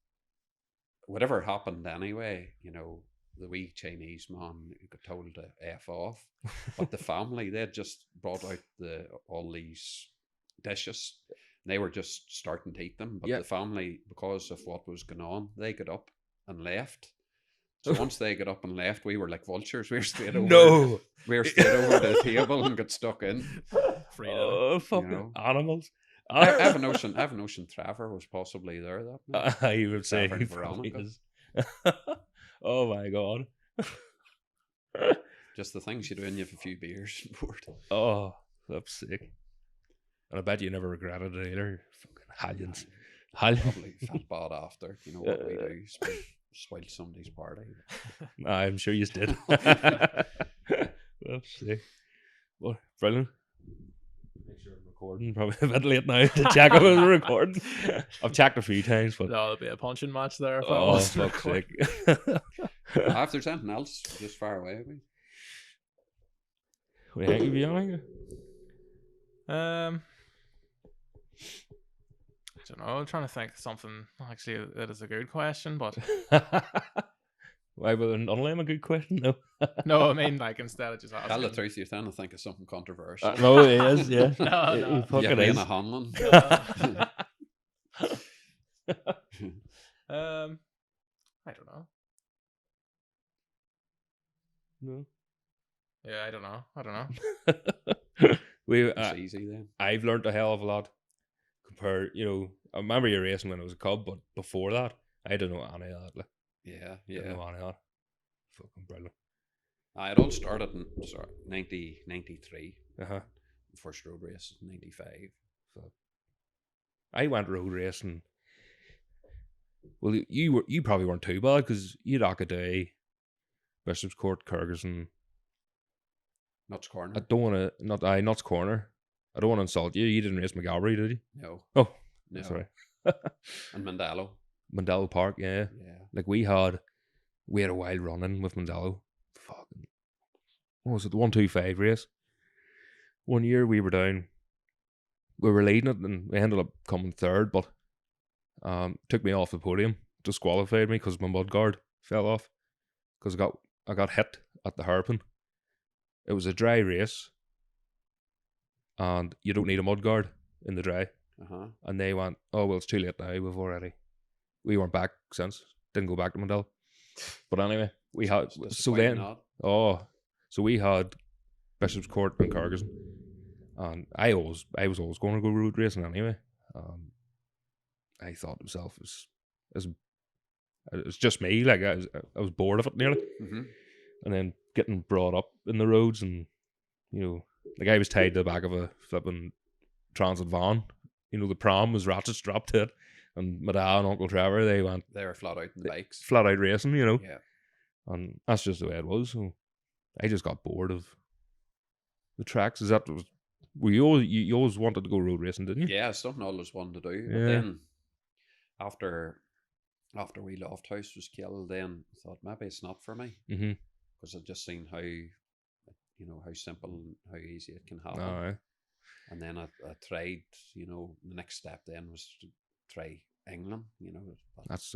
whatever happened anyway, the wee Chinese man got told to F off. But the family, they had just brought out all these dishes. They were just starting to eat them. But the family, because of what was going on, they got up and left. So once they got up and left, we were like vultures. We were straight over. No, we were straight over to the table and got stuck in. Fucking animals. I have a notion Trevor was possibly there that night. I would say he Veronica is. Oh my god. Just the things you do when you have a few beers on board. Oh, that's sick. And I bet you never regretted it either. Fucking Hallions. Probably felt bad after. You know what we do? Spoil somebody's party. I'm sure you did. That's sick. Well, brilliant. Make sure I'm recording. Probably a bit late now to check if I was recording. I've checked a few times, but there'll be a punching match there. If fuck's sake. If there's anything else, just far away. What do you think you'd be on? I don't know. I'm trying to think of something. Actually, that is a good question, but why would an online a good question? No. No, I mean, like, instead of just asking. Tell the truth, you're trying to think of something controversial. No, it is. Yeah. No. Fucking is. Lena Hanlon. I don't know. No. Yeah, I don't know. It's easy then. I've learned a hell of a lot. Compared, I remember you racing when I was a cub, but before that, I didn't know any of that. Like, yeah. Didn't know any of that. Fucking brilliant. It all started in 1993. First road race in 95. So I went road racing. Well, you probably weren't too bad because you'd Acadie, Bishop's Court, Kyrgyzstan. Nuts Corner. I don't want to Nuts Corner. I don't want to insult you. You didn't race McGalbury, did you? No. Oh, no. Sorry. And Mandela Park, yeah. Like we had a wild run-in with Mandela. Fucking, what was it? The 125 race. One year we were down. we were leading it, and we ended up coming third, but took me off the podium, disqualified me because my mudguard fell off, because I got hit at the hairpin. It was a dry race, and you don't need a mudguard in the dry. And they went, oh well, it's too late now. We weren't back since. Didn't go back to Mandel. But anyway, we had we had Bishop's Court and Cargison, and I was always going to go road racing anyway. I thought to myself, it's just me. Like I was bored of it nearly, and then getting brought up in the roads, and like I was tied to the back of a flipping transit van. The pram was ratchet strapped to it, and my dad and Uncle Trevor, they were flat out in the bikes, flat out racing. Yeah, and that's just the way it was. So I just got bored of the tracks. You always wanted to go road racing, didn't you? Yeah, it's something I always wanted to do. Yeah. But then after we Loft House was killed, then I thought maybe it's not for me, because I've just seen how how simple and how easy it can happen. Aye. And then I tried, the next step then was to try England, That's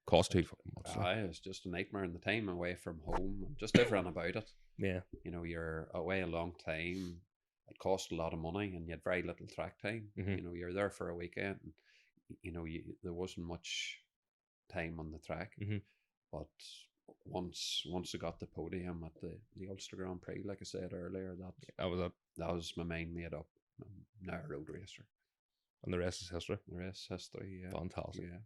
cost too fucking much. It was just a nightmare, and the time away from home and just everything about it. Yeah. You're away a long time. It cost a lot of money, and you had very little track time. You're there for a weekend, and, there wasn't much time on the track. But once I got the podium at the Ulster Grand Prix, like I said earlier, that was my mind made up. I'm now a road racer. And the rest is history. The rest is history, yeah. Fantastic. Yeah.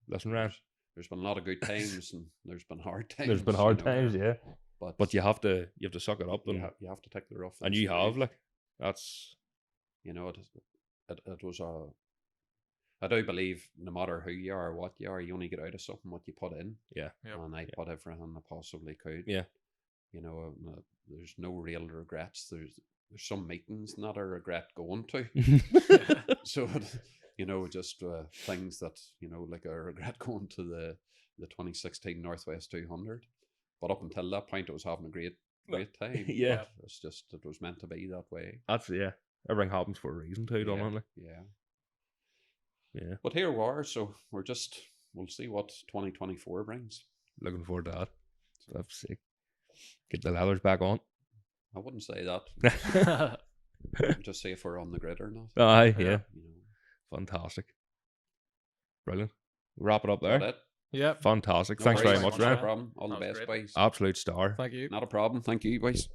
Listen, Ryan. There's been a lot of good times, and there's been hard times. There's been hard times, yeah. But you have to suck it up, and you have to take the rough. And you have, like, that's it was I do believe no matter who you are or what you are, you only get out of something what you put in. Yeah. Yep. And I put everything I possibly could. Yeah. There's no real regrets. There's some meetings that I regret going to. So, just things that, like I regret going to the 2016 Northwest 200. But up until that point, I was having a great time. Yeah. But it's just, it was meant to be that way. That's, yeah. Everything happens for a reason too, don't it? Yeah. Yeah. But here we are, so we'll see what 2024 brings. Looking forward to that. That's sick. Get the leathers back on. I wouldn't say that. Just see if we're on the grid or not. Aye, yeah. Fantastic. Brilliant. Wrap it up there. That it? Yeah. Fantastic. No Thanks worries. very much, No Ryan. problem. All the That was best, great. boys. Absolute star. Thank you. Not a problem. Thank you, boys.